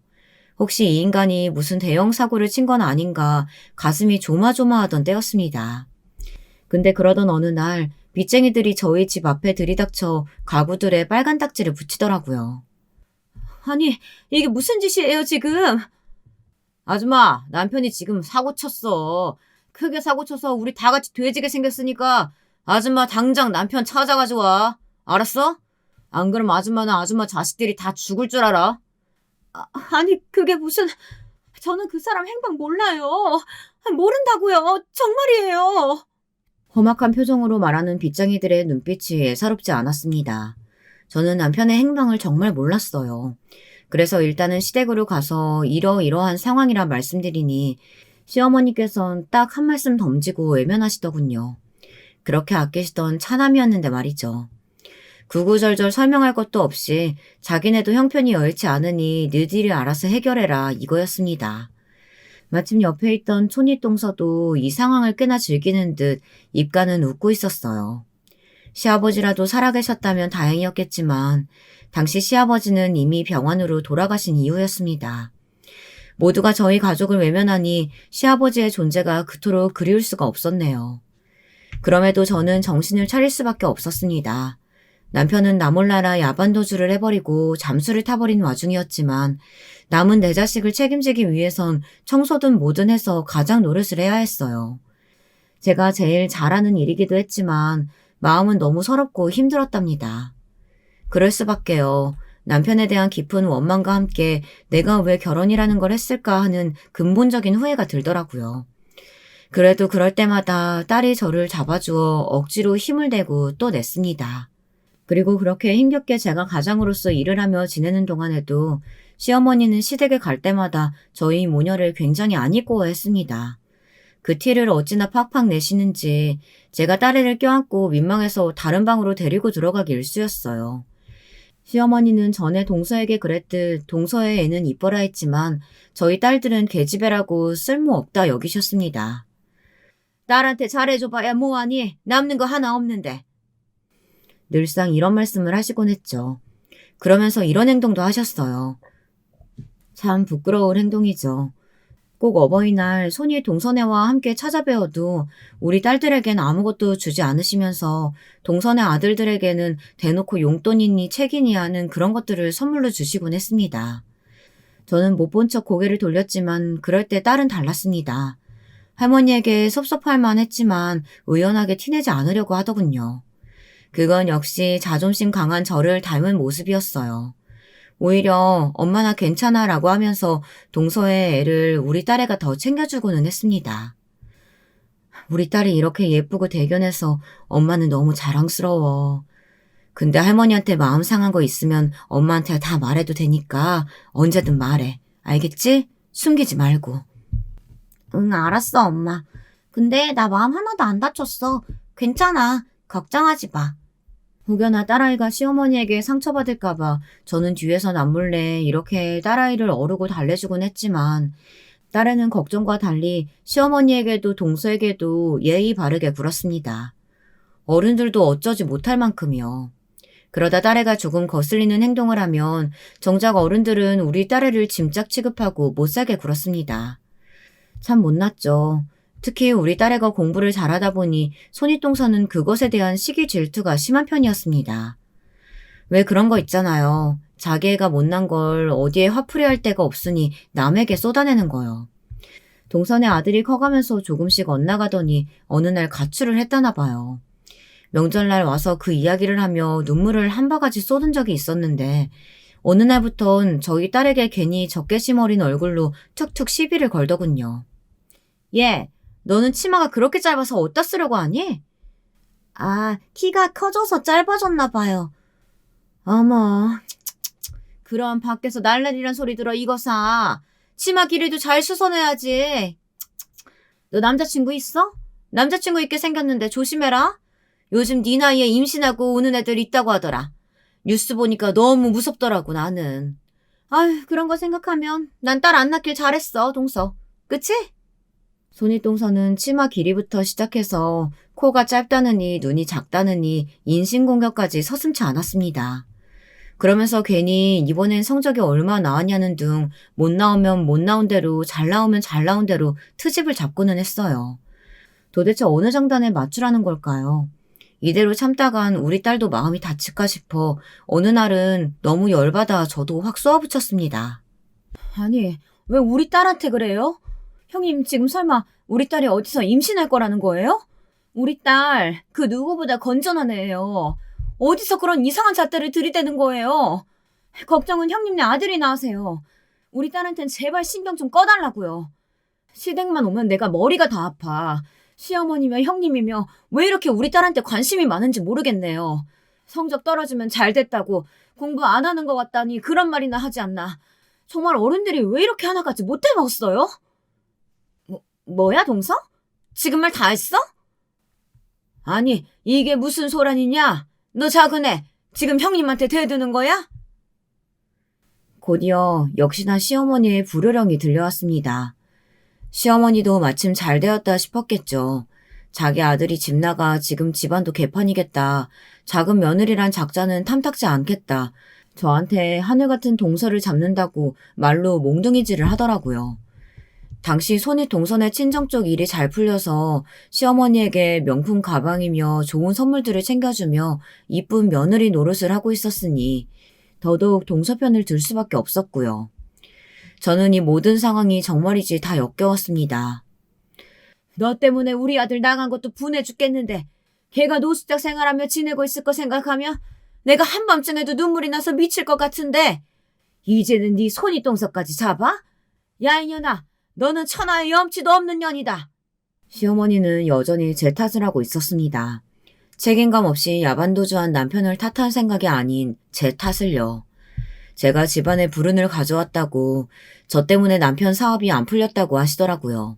혹시 이 인간이 무슨 대형 사고를 친 건 아닌가 가슴이 조마조마하던 때였습니다. 근데 그러던 어느 날 빚쟁이들이 저희 집 앞에 들이닥쳐 가구들에 빨간 딱지를 붙이더라고요. 아니, 이게 무슨 짓이에요, 지금? 아줌마, 남편이 지금 사고 쳤어. 크게 사고 쳐서 우리 다 같이 돼지게 생겼으니까 아줌마 당장 남편 찾아가지고 와. 알았어? 안 그럼 아줌마는 아줌마 자식들이 다 죽을 줄 알아. 아니, 그게 무슨... 저는 그 사람 행방 몰라요. 모른다고요. 정말이에요. 험악한 표정으로 말하는 빚쟁이들의 눈빛이 예사롭지 않았습니다. 저는 남편의 행방을 정말 몰랐어요. 그래서 일단은 시댁으로 가서 이러이러한 상황이라 말씀드리니 시어머니께선 딱 한 말씀 덤지고 외면하시더군요. 그렇게 아끼시던 차남이었는데 말이죠. 구구절절 설명할 것도 없이 자기네도 형편이 여의치 않으니 너희들이 알아서 해결해라 이거였습니다. 마침 옆에 있던 촌이동서도 이 상황을 꽤나 즐기는 듯 입가는 웃고 있었어요. 시아버지라도 살아계셨다면 다행이었겠지만 당시 시아버지는 이미 병원으로 돌아가신 이후였습니다. 모두가 저희 가족을 외면하니 시아버지의 존재가 그토록 그리울 수가 없었네요. 그럼에도 저는 정신을 차릴 수밖에 없었습니다. 남편은 나 몰라라 야반도주를 해버리고 잠수를 타버린 와중이었지만 남은 내 자식을 책임지기 위해선 청소든 뭐든 해서 가장 노릇을 해야 했어요. 제가 제일 잘하는 일이기도 했지만 마음은 너무 서럽고 힘들었답니다. 그럴 수밖에요. 남편에 대한 깊은 원망과 함께 내가 왜 결혼이라는 걸 했을까 하는 근본적인 후회가 들더라고요. 그래도 그럴 때마다 딸이 저를 잡아주어 억지로 힘을 내고 또 냈습니다. 그리고 그렇게 힘겹게 제가 가장으로서 일을 하며 지내는 동안에도 시어머니는 시댁에 갈 때마다 저희 모녀를 굉장히 안 이뻐했습니다. 그 티를 어찌나 팍팍 내시는지 제가 딸애를 껴안고 민망해서 다른 방으로 데리고 들어가기 일쑤였어요. 시어머니는 전에 동서에게 그랬듯 동서의 애는 이뻐라 했지만 저희 딸들은 계집애라고 쓸모없다 여기셨습니다. 딸한테 잘해줘봐야 뭐하니? 남는 거 하나 없는데. 늘상 이런 말씀을 하시곤 했죠. 그러면서 이런 행동도 하셨어요. 참 부끄러울 행동이죠. 꼭 어버이날 손이 동서네와 함께 찾아뵈어도 우리 딸들에겐 아무것도 주지 않으시면서 동서네 아들들에게는 대놓고 용돈이니 책이니 하는 그런 것들을 선물로 주시곤 했습니다. 저는 못 본 척 고개를 돌렸지만 그럴 때 딸은 달랐습니다. 할머니에게 섭섭할 만했지만 의연하게 티내지 않으려고 하더군요. 그건 역시 자존심 강한 저를 닮은 모습이었어요. 오히려 엄마 나 괜찮아 라고 하면서 동서의 애를 우리 딸애가 더 챙겨주고는 했습니다. 우리 딸이 이렇게 예쁘고 대견해서 엄마는 너무 자랑스러워. 근데 할머니한테 마음 상한 거 있으면 엄마한테 다 말해도 되니까 언제든 말해. 알겠지? 숨기지 말고. 응, 알았어, 엄마. 근데 나 마음 하나도 안 다쳤어. 괜찮아. 걱정하지 마. 혹여나 딸아이가 시어머니에게 상처받을까봐 저는 뒤에서 남몰래 이렇게 딸아이를 어르고 달래주곤 했지만 딸애는 걱정과 달리 시어머니에게도 동서에게도 예의 바르게 굴었습니다. 어른들도 어쩌지 못할 만큼이요. 그러다 딸애가 조금 거슬리는 행동을 하면 정작 어른들은 우리 딸애를 짐짝 취급하고 못살게 굴었습니다. 참 못났죠. 특히 우리 딸애가 공부를 잘하다 보니 손윗동서는 그것에 대한 시기 질투가 심한 편이었습니다. 왜 그런 거 있잖아요. 자기 애가 못난 걸 어디에 화풀이할 데가 없으니 남에게 쏟아내는 거요. 동선의 아들이 커가면서 조금씩 엇나가더니 어느 날 가출을 했다나 봐요. 명절날 와서 그 이야기를 하며 눈물을 한 바가지 쏟은 적이 있었는데 어느 날부턴 저희 딸에게 괜히 적개심 어린 얼굴로 툭툭 시비를 걸더군요. 얘, 너는 치마가 그렇게 짧아서 어디다 쓰려고 하니? 아, 키가 커져서 짧아졌나 봐요. 어머, 그럼 밖에서 날라리란 소리 들어 이거 사. 치마 길이도 잘 수선해야지. 너 남자친구 있어? 남자친구 있게 생겼는데 조심해라. 요즘 네 나이에 임신하고 오는 애들 있다고 하더라. 뉴스 보니까 너무 무섭더라고 나는. 아휴, 그런 거 생각하면 난 딸 안 낳길 잘했어, 동서. 그치? 손윗동서는 치마 길이부터 시작해서 코가 짧다느니 눈이 작다느니 인신공격까지 서슴지 않았습니다. 그러면서 괜히 이번엔 성적이 얼마 나왔냐는 등 못 나오면 못 나온 대로 잘 나오면 잘 나온 대로 트집을 잡고는 했어요. 도대체 어느 장단에 맞추라는 걸까요? 이대로 참다간 우리 딸도 마음이 다칠까 싶어 어느 날은 너무 열받아 저도 확 쏘아붙였습니다. 아니, 왜 우리 딸한테 그래요? 형님 지금 설마 우리 딸이 어디서 임신할 거라는 거예요? 우리 딸 그 누구보다 건전한 애예요. 어디서 그런 이상한 잣대를 들이대는 거예요? 걱정은 형님네 아들이나 하세요. 우리 딸한텐 제발 신경 좀 꺼달라고요. 시댁만 오면 내가 머리가 다 아파. 시어머니며 형님이며 왜 이렇게 우리 딸한테 관심이 많은지 모르겠네요. 성적 떨어지면 잘 됐다고 공부 안 하는 것 같다니 그런 말이나 하지 않나. 정말 어른들이 왜 이렇게 하나같이 못해 먹었어요? 뭐야 동서? 지금 말 다 했어? 아니 이게 무슨 소란이냐? 너 작은 애 지금 형님한테 대드는 거야? 곧이어 역시나 시어머니의 불효령이 들려왔습니다. 시어머니도 마침 잘 되었다 싶었겠죠. 자기 아들이 집 나가 지금 집안도 개판이겠다. 작은 며느리란 작자는 탐탁지 않겠다. 저한테 하늘 같은 동서를 잡는다고 말로 몽둥이질을 하더라고요. 당시 손이 동선의 친정 쪽 일이 잘 풀려서 시어머니에게 명품 가방이며 좋은 선물들을 챙겨주며 이쁜 며느리 노릇을 하고 있었으니 더더욱 동서 편을 들 수밖에 없었고요. 저는 이 모든 상황이 정말이지 다 역겨웠습니다. 너 때문에 우리 아들 나간 것도 분해 죽겠는데 걔가 노숙자 생활하며 지내고 있을 거 생각하면 내가 한밤중에도 눈물이 나서 미칠 것 같은데 이제는 네 손윗동서까지 잡아? 야 이년아, 너는 천하의 염치도 없는 년이다. 시어머니는 여전히 제 탓을 하고 있었습니다. 책임감 없이 야반도주한 남편을 탓한 생각이 아닌 제 탓을요. 제가 집안에 불운을 가져왔다고, 저 때문에 남편 사업이 안 풀렸다고 하시더라고요.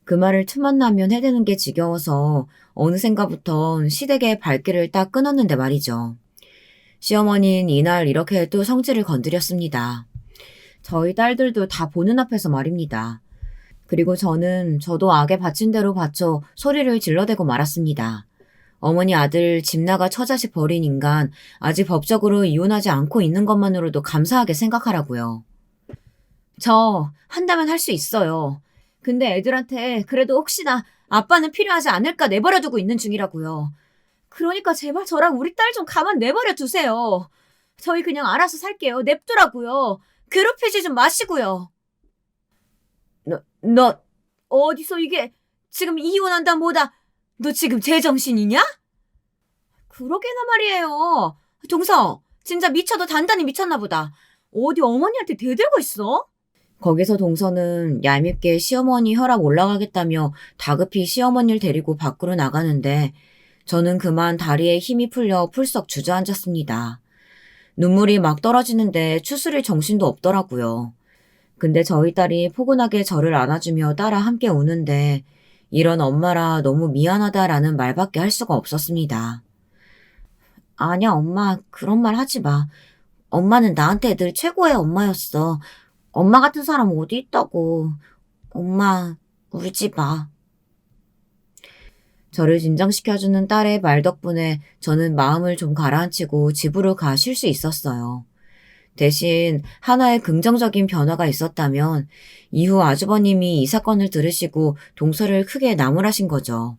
그 말을 틈만 나면 해대는 게 지겨워서 어느샌가부턴 시댁의 발길을 딱 끊었는데 말이죠. 시어머니는 이날 이렇게 또 성질을 건드렸습니다. 저희 딸들도 다 보는 앞에서 말입니다. 그리고 저도 악에 바친 대로 바쳐 소리를 질러대고 말았습니다. 어머니 아들 집 나가 처자식 버린 인간 아직 법적으로 이혼하지 않고 있는 것만으로도 감사하게 생각하라고요. 저 한다면 할 수 있어요. 근데 애들한테 그래도 혹시나 아빠는 필요하지 않을까 내버려두고 있는 중이라고요. 그러니까 제발 저랑 우리 딸 좀 가만 내버려 두세요. 저희 그냥 알아서 살게요. 냅두라고요. 괴롭히지 좀 마시고요. 너 어디서 이게 지금 이혼한다 뭐다. 너 지금 제정신이냐? 그러게나 말이에요. 동서, 진짜 미쳐도 단단히 미쳤나 보다. 어디 어머니한테 대들고 있어? 거기서 동서는 얄밉게 시어머니 혈압 올라가겠다며 다급히 시어머니를 데리고 밖으로 나가는데 저는 그만 다리에 힘이 풀려 풀썩 주저앉았습니다. 눈물이 막 떨어지는데 추스릴 정신도 없더라고요. 근데 저희 딸이 포근하게 저를 안아주며 따라 함께 우는데 이런 엄마라 너무 미안하다라는 말밖에 할 수가 없었습니다. 아니야, 엄마. 그런 말 하지 마. 엄마는 나한테 늘 최고의 엄마였어. 엄마 같은 사람 어디 있다고. 엄마, 울지 마. 저를 진정시켜주는 딸의 말 덕분에 저는 마음을 좀 가라앉히고 집으로 가 쉴 수 있었어요. 대신 하나의 긍정적인 변화가 있었다면 이후 아주버님이 이 사건을 들으시고 동서를 크게 나무라신 거죠.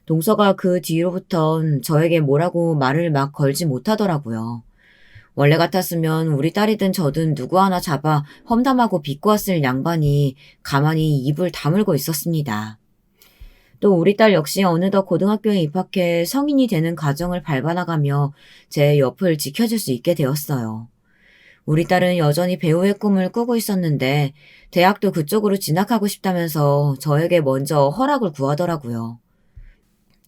동서가 그 뒤로부턴 저에게 뭐라고 말을 막 걸지 못하더라고요. 원래 같았으면 우리 딸이든 저든 누구 하나 잡아 험담하고 비꼬았을 양반이 가만히 입을 다물고 있었습니다. 또 우리 딸 역시 어느덧 고등학교에 입학해 성인이 되는 과정을 밟아나가며 제 옆을 지켜줄 수 있게 되었어요. 우리 딸은 여전히 배우의 꿈을 꾸고 있었는데 대학도 그쪽으로 진학하고 싶다면서 저에게 먼저 허락을 구하더라고요.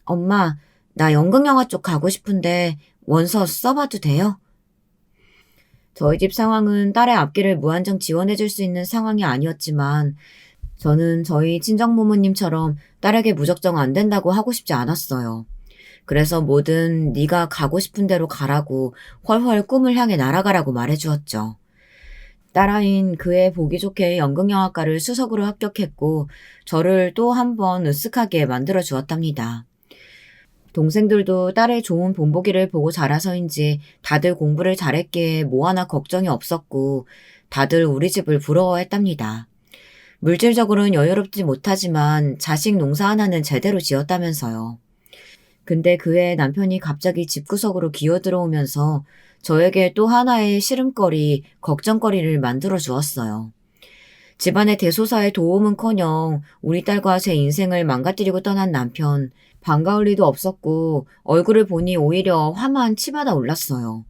엄마, 나 연극영화 쪽 가고 싶은데 원서 써봐도 돼요? 저희 집 상황은 딸의 앞길을 무한정 지원해줄 수 있는 상황이 아니었지만 저는 저희 친정부모님처럼 딸에게 무작정 안 된다고 하고 싶지 않았어요. 그래서 뭐든 네가 가고 싶은 대로 가라고 훨훨 꿈을 향해 날아가라고 말해주었죠. 딸아인 그해 보기 좋게 연극영화과를 수석으로 합격했고 저를 또 한 번 으쓱하게 만들어 주었답니다. 동생들도 딸의 좋은 본보기를 보고 자라서인지 다들 공부를 잘했기에 뭐 하나 걱정이 없었고 다들 우리 집을 부러워했답니다. 물질적으로는 여유롭지 못하지만 자식 농사 하나는 제대로 지었다면서요. 근데 그해 남편이 갑자기 집구석으로 기어들어오면서 저에게 또 하나의 시름거리, 걱정거리를 만들어 주었어요. 집안의 대소사에 도움은커녕 우리 딸과 제 인생을 망가뜨리고 떠난 남편, 반가울 리도 없었고 얼굴을 보니 오히려 화만 치받아 올랐어요.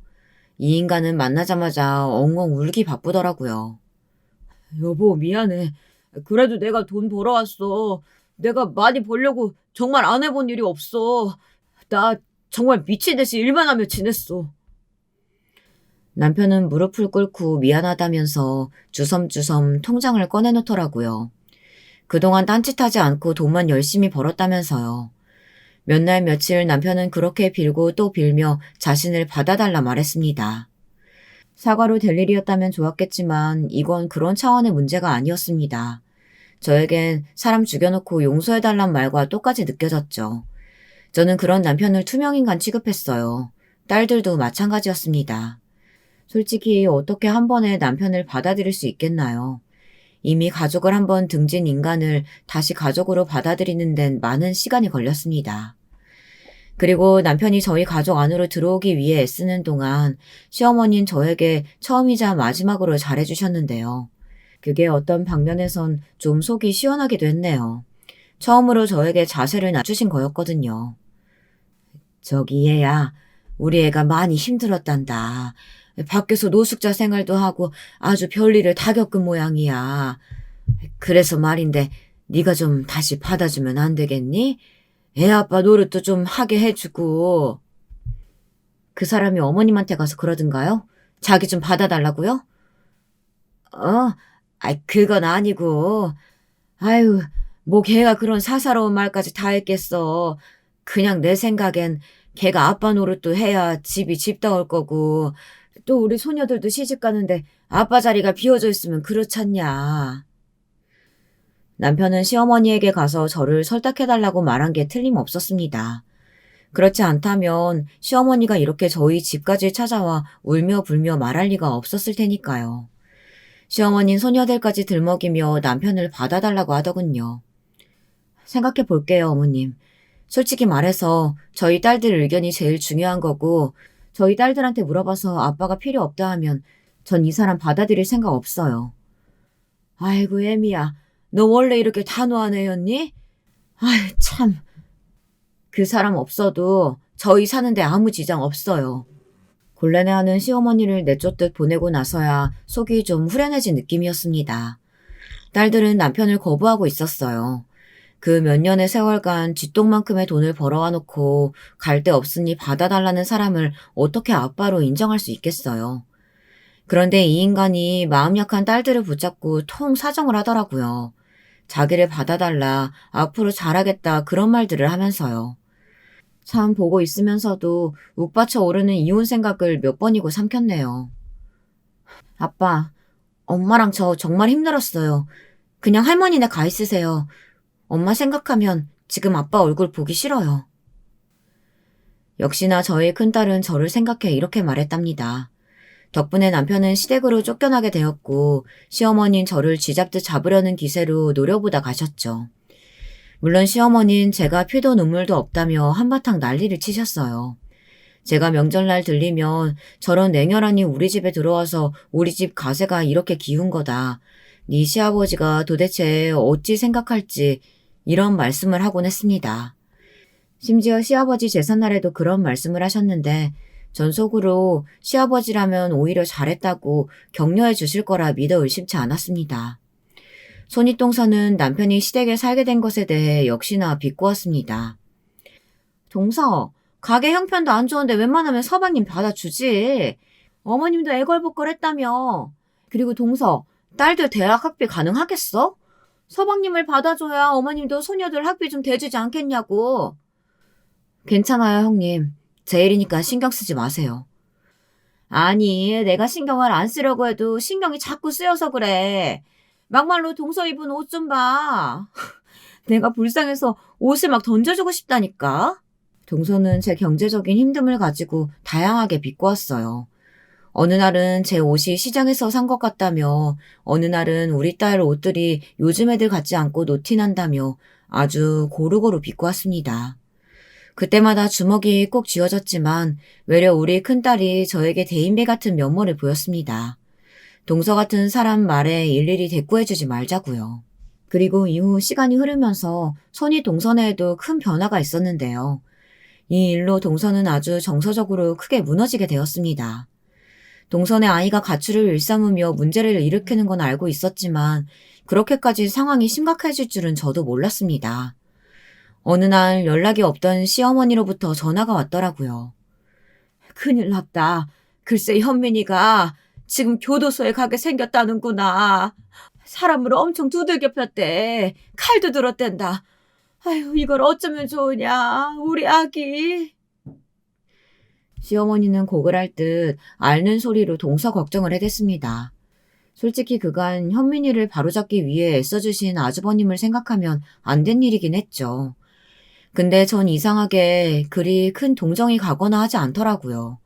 이 인간은 만나자마자 엉엉 울기 바쁘더라고요. 여보, 미안해. 그래도 내가 돈 벌어왔어. 내가 많이 벌려고 정말 안 해본 일이 없어. 나 정말 미친 듯이 일만 하며 지냈어. 남편은 무릎을 꿇고 미안하다면서 주섬주섬 통장을 꺼내놓더라고요. 그동안 딴짓하지 않고 돈만 열심히 벌었다면서요. 몇 날 며칠 남편은 그렇게 빌고 또 빌며 자신을 받아달라 말했습니다. 사과로 될 일이었다면 좋았겠지만 이건 그런 차원의 문제가 아니었습니다. 저에겐 사람 죽여놓고 용서해달란 말과 똑같이 느껴졌죠. 저는 그런 남편을 투명인간 취급했어요. 딸들도 마찬가지였습니다. 솔직히 어떻게 한 번에 남편을 받아들일 수 있겠나요? 이미 가족을 한번 등진 인간을 다시 가족으로 받아들이는 데는 많은 시간이 걸렸습니다. 그리고 남편이 저희 가족 안으로 들어오기 위해 애쓰는 동안 시어머니는 저에게 처음이자 마지막으로 잘해주셨는데요. 그게 어떤 방면에선 좀 속이 시원하기도 했네요. 처음으로 저에게 자세를 낮추신 거였거든요. 저기 얘야, 우리 애가 많이 힘들었단다. 밖에서 노숙자 생활도 하고 아주 별일을 다 겪은 모양이야. 그래서 말인데 네가 좀 다시 받아주면 안 되겠니? 애 아빠 노릇도 좀 하게 해주고. 그 사람이 어머님한테 가서 그러던가요? 자기 좀 받아달라고요? 그건 아니고. 아유, 뭐 걔가 그런 사사로운 말까지 다 했겠어. 그냥 내 생각엔 걔가 아빠 노릇도 해야 집이 집다울 거고 또 우리 소녀들도 시집 가는데 아빠 자리가 비어져 있으면 그렇잖냐. 남편은 시어머니에게 가서 저를 설득해달라고 말한 게 틀림없었습니다. 그렇지 않다면 시어머니가 이렇게 저희 집까지 찾아와 울며 불며 말할 리가 없었을 테니까요. 시어머니는 소녀들까지 들먹이며 남편을 받아달라고 하더군요. 생각해 볼게요, 어머님. 솔직히 말해서 저희 딸들 의견이 제일 중요한 거고 저희 딸들한테 물어봐서 아빠가 필요 없다 하면 전 이 사람 받아들일 생각 없어요. 아이고, 애미야. 너 원래 이렇게 단호한 애였니? 아이, 참. 그 사람 없어도 저희 사는데 아무 지장 없어요. 곤란해하는 시어머니를 내쫓듯 보내고 나서야 속이 좀 후련해진 느낌이었습니다. 딸들은 남편을 거부하고 있었어요. 그 몇 년의 세월간 쥐똥만큼의 돈을 벌어와 놓고 갈 데 없으니 받아달라는 사람을 어떻게 아빠로 인정할 수 있겠어요. 그런데 이 인간이 마음 약한 딸들을 붙잡고 통 사정을 하더라고요. 자기를 받아달라, 앞으로 잘하겠다 그런 말들을 하면서요. 참 보고 있으면서도 욱받쳐 오르는 이혼 생각을 몇 번이고 삼켰네요. 아빠, 엄마랑 저 정말 힘들었어요. 그냥 할머니네 가 있으세요. 엄마 생각하면 지금 아빠 얼굴 보기 싫어요. 역시나 저희 큰딸은 저를 생각해 이렇게 말했답니다. 덕분에 남편은 시댁으로 쫓겨나게 되었고 시어머니는 저를 쥐잡듯 잡으려는 기세로 노려보다 가셨죠. 물론 시어머니는 제가 피도 눈물도 없다며 한바탕 난리를 치셨어요. 제가 명절날 들리면 저런 냉혈한이 우리 집에 들어와서 우리 집 가세가 이렇게 기운 거다. 네 시아버지가 도대체 어찌 생각할지 이런 말씀을 하곤 했습니다. 심지어 시아버지 제삿날에도 그런 말씀을 하셨는데 전 속으로 시아버지라면 오히려 잘했다고 격려해 주실 거라 믿어 의심치 않았습니다. 손윗동서는 남편이 시댁에 살게 된 것에 대해 역시나 비꼬았습니다. 동서, 가게 형편도 안 좋은데 웬만하면 서방님 받아주지. 어머님도 애걸복걸했다며. 그리고 동서, 딸들 대학 학비 가능하겠어? 서방님을 받아줘야 어머님도 소녀들 학비 좀 대주지 않겠냐고. 괜찮아요, 형님. 제 일이니까 신경 쓰지 마세요. 아니, 내가 신경을 안 쓰려고 해도 신경이 자꾸 쓰여서 그래. 막말로 동서 입은 옷 좀 봐. 내가 불쌍해서 옷을 막 던져주고 싶다니까. 동서는 제 경제적인 힘듦을 가지고 다양하게 비꼬았어요. 어느 날은 제 옷이 시장에서 산 것 같다며 어느 날은 우리 딸 옷들이 요즘 애들 같지 않고 노티난다며 아주 고루고루 비꼬았습니다. 그때마다 주먹이 꼭 쥐어졌지만 외려 우리 큰딸이 저에게 대인배 같은 면모를 보였습니다. 동서 같은 사람 말에 일일이 대꾸해주지 말자고요. 그리고 이후 시간이 흐르면서 손이 동서네에도 큰 변화가 있었는데요. 이 일로 동서는 아주 정서적으로 크게 무너지게 되었습니다. 동선의 아이가 가출을 일삼으며 문제를 일으키는 건 알고 있었지만 그렇게까지 상황이 심각해질 줄은 저도 몰랐습니다. 어느 날 연락이 없던 시어머니로부터 전화가 왔더라고요. 큰일 났다. 글쎄 현민이가 지금 교도소에 가게 생겼다는구나. 사람을 엄청 두들겨 폈대. 칼도 들었댄다. 아유, 이걸 어쩌면 좋으냐. 우리 아기. 시어머니는 고글할 듯 앓는 소리로 동서 걱정을 해댔습니다. 솔직히 그간 현민이를 바로잡기 위해 애써주신 아주버님을 생각하면 안 된 일이긴 했죠. 근데 전 이상하게 그리 큰 동정이 가거나 하지 않더라고요.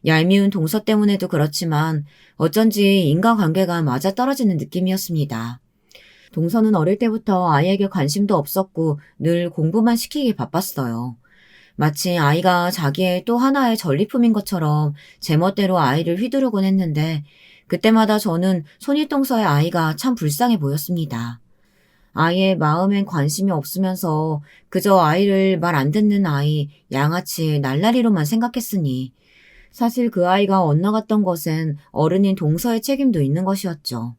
얄미운 동서 때문에도 그렇지만 어쩐지 인간관계가 맞아떨어지는 느낌이었습니다. 동서는 어릴 때부터 아이에게 관심도 없었고 늘 공부만 시키기 바빴어요. 마치 아이가 자기의 또 하나의 전리품인 것처럼 제멋대로 아이를 휘두르곤 했는데 그때마다 저는 손윗동서의 아이가 참 불쌍해 보였습니다. 아이의 마음엔 관심이 없으면서 그저 아이를 말 안 듣는 아이, 양아치, 날라리로만 생각했으니 사실 그 아이가 엇나갔던 것엔 어른인 동서의 책임도 있는 것이었죠.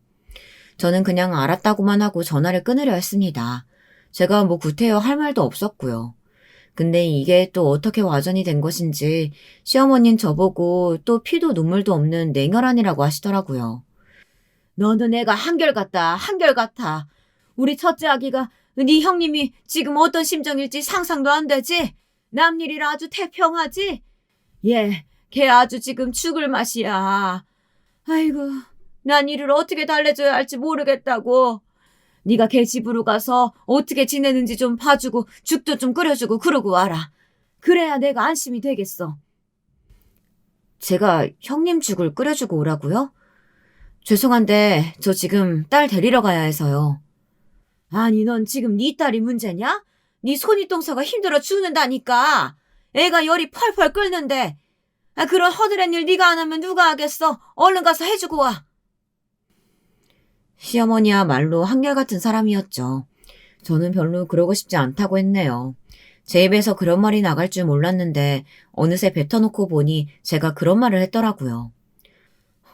저는 그냥 알았다고만 하고 전화를 끊으려 했습니다. 제가 뭐 구태여 할 말도 없었고요. 근데 이게 또 어떻게 와전이 된 것인지 시어머니는 저보고 또 피도 눈물도 없는 냉혈한이라고 하시더라고요. 너는 애가 한결같다, 한결같아. 우리 첫째 아기가 네 형님이 지금 어떤 심정일지 상상도 안 되지? 남일이라 아주 태평하지? 예, 걔 아주 지금 죽을 맛이야. 아이고, 난 이를 어떻게 달래줘야 할지 모르겠다고. 네가 걔 집으로 가서 어떻게 지내는지 좀 봐주고 죽도 좀 끓여주고 그러고 와라. 그래야 내가 안심이 되겠어. 제가 형님 죽을 끓여주고 오라고요? 죄송한데 저 지금 딸 데리러 가야 해서요. 아니 넌 지금 네 딸이 문제냐? 네 손윗동서가 힘들어 죽는다니까. 애가 열이 펄펄 끓는데. 그런 허드렛 일 네가 안 하면 누가 하겠어. 얼른 가서 해주고 와. 시어머니야말로 한결같은 사람이었죠. 저는 별로 그러고 싶지 않다고 했네요. 제 입에서 그런 말이 나갈 줄 몰랐는데 어느새 뱉어놓고 보니 제가 그런 말을 했더라고요.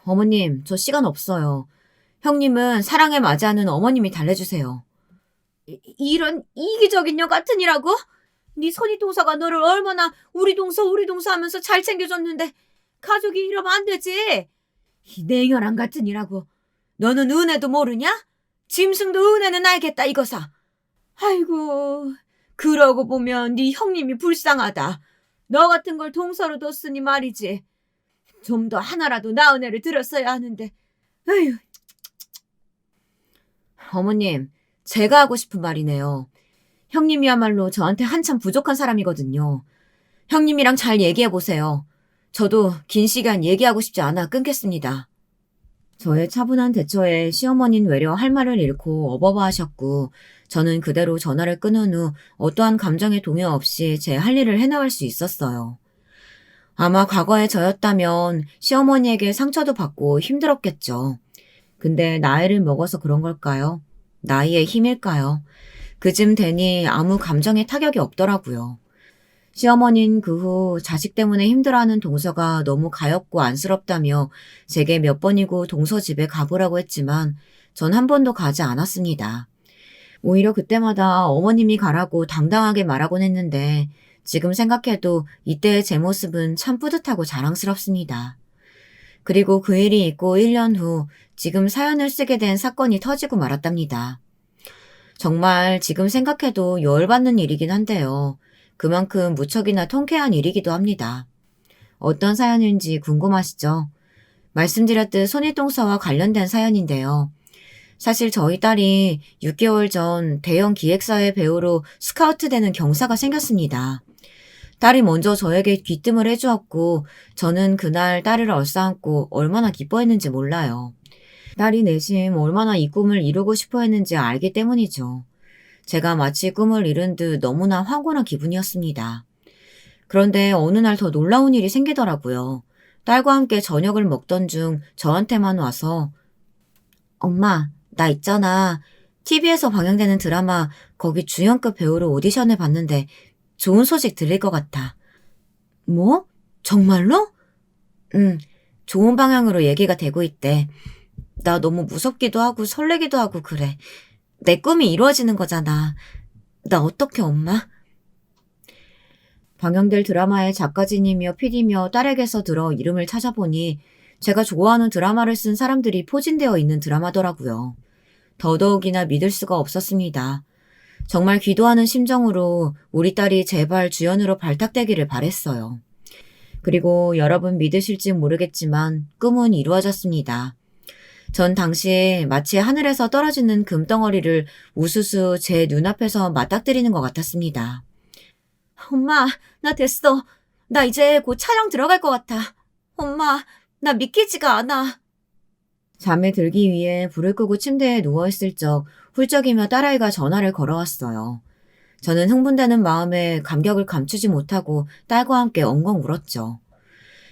어머님, 저 시간 없어요. 형님은 사랑에 맞이하는 어머님이 달래주세요. 이런 이기적인 녀 같으니라고? 네 손윗동서가 너를 얼마나 우리 동서 하면서 잘 챙겨줬는데 가족이 이러면 안 되지. 이 냉혈한 같으니라고. 너는 은혜도 모르냐? 짐승도 은혜는 알겠다 이거사. 아이고, 그러고 보면 네 형님이 불쌍하다. 너 같은 걸 동서로 뒀으니 말이지. 좀 더 하나라도 나은 애를 들었어야 하는데. 아휴. 어머님, 제가 하고 싶은 말이네요. 형님이야말로 저한테 한참 부족한 사람이거든요. 형님이랑 잘 얘기해보세요. 저도 긴 시간 얘기하고 싶지 않아 끊겠습니다. 저의 차분한 대처에 시어머니는 외려 할 말을 잃고 어버버하셨고 저는 그대로 전화를 끊은 후 어떠한 감정의 동요 없이 제 할 일을 해나갈 수 있었어요. 아마 과거의 저였다면 시어머니에게 상처도 받고 힘들었겠죠. 근데 나이를 먹어서 그런 걸까요? 나이의 힘일까요? 그쯤 되니 아무 감정의 타격이 없더라고요. 시어머니는 그 후 자식 때문에 힘들어하는 동서가 너무 가엾고 안쓰럽다며 제게 몇 번이고 동서 집에 가보라고 했지만 전 한 번도 가지 않았습니다. 오히려 그때마다 어머님이 가라고 당당하게 말하곤 했는데 지금 생각해도 이때의 제 모습은 참 뿌듯하고 자랑스럽습니다. 그리고 그 일이 있고 1년 후 지금 사연을 쓰게 된 사건이 터지고 말았답니다. 정말 지금 생각해도 열받는 일이긴 한데요. 그만큼 무척이나 통쾌한 일이기도 합니다. 어떤 사연인지 궁금하시죠? 말씀드렸듯 손윗동서와 관련된 사연인데요. 사실 저희 딸이 6개월 전 대형 기획사의 배우로 스카우트 되는 경사가 생겼습니다. 딸이 먼저 저에게 귀뜸을 해주었고 저는 그날 딸을 얼싸안고 얼마나 기뻐했는지 몰라요. 딸이 내심 얼마나 이 꿈을 이루고 싶어 했는지 알기 때문이죠. 제가 마치 꿈을 이룬 듯 너무나 황홀한 기분이었습니다. 그런데 어느 날 더 놀라운 일이 생기더라고요. 딸과 함께 저녁을 먹던 중 저한테만 와서 엄마, 나 있잖아. TV에서 방영되는 드라마 거기 주연급 배우로 오디션을 봤는데 좋은 소식 들릴 것 같아. 뭐? 정말로? 응, 좋은 방향으로 얘기가 되고 있대. 나 너무 무섭기도 하고 설레기도 하고 그래. 내 꿈이 이루어지는 거잖아. 나 어떡해, 엄마? 방영될 드라마의 작가진이며 PD며 딸에게서 들어 이름을 찾아보니 제가 좋아하는 드라마를 쓴 사람들이 포진되어 있는 드라마더라고요. 더더욱이나 믿을 수가 없었습니다. 정말 기도하는 심정으로 우리 딸이 제발 주연으로 발탁되기를 바랬어요. 그리고 여러분 믿으실지 모르겠지만 꿈은 이루어졌습니다. 전 당시에 마치 하늘에서 떨어지는 금덩어리를 우수수 제 눈앞에서 맞닥뜨리는 것 같았습니다. 엄마, 나 됐어. 나 이제 곧 촬영 들어갈 것 같아. 엄마, 나 믿기지가 않아. 잠에 들기 위해 불을 끄고 침대에 누워있을 적 훌쩍이며 딸아이가 전화를 걸어왔어요. 저는 흥분되는 마음에 감격을 감추지 못하고 딸과 함께 엉엉 울었죠.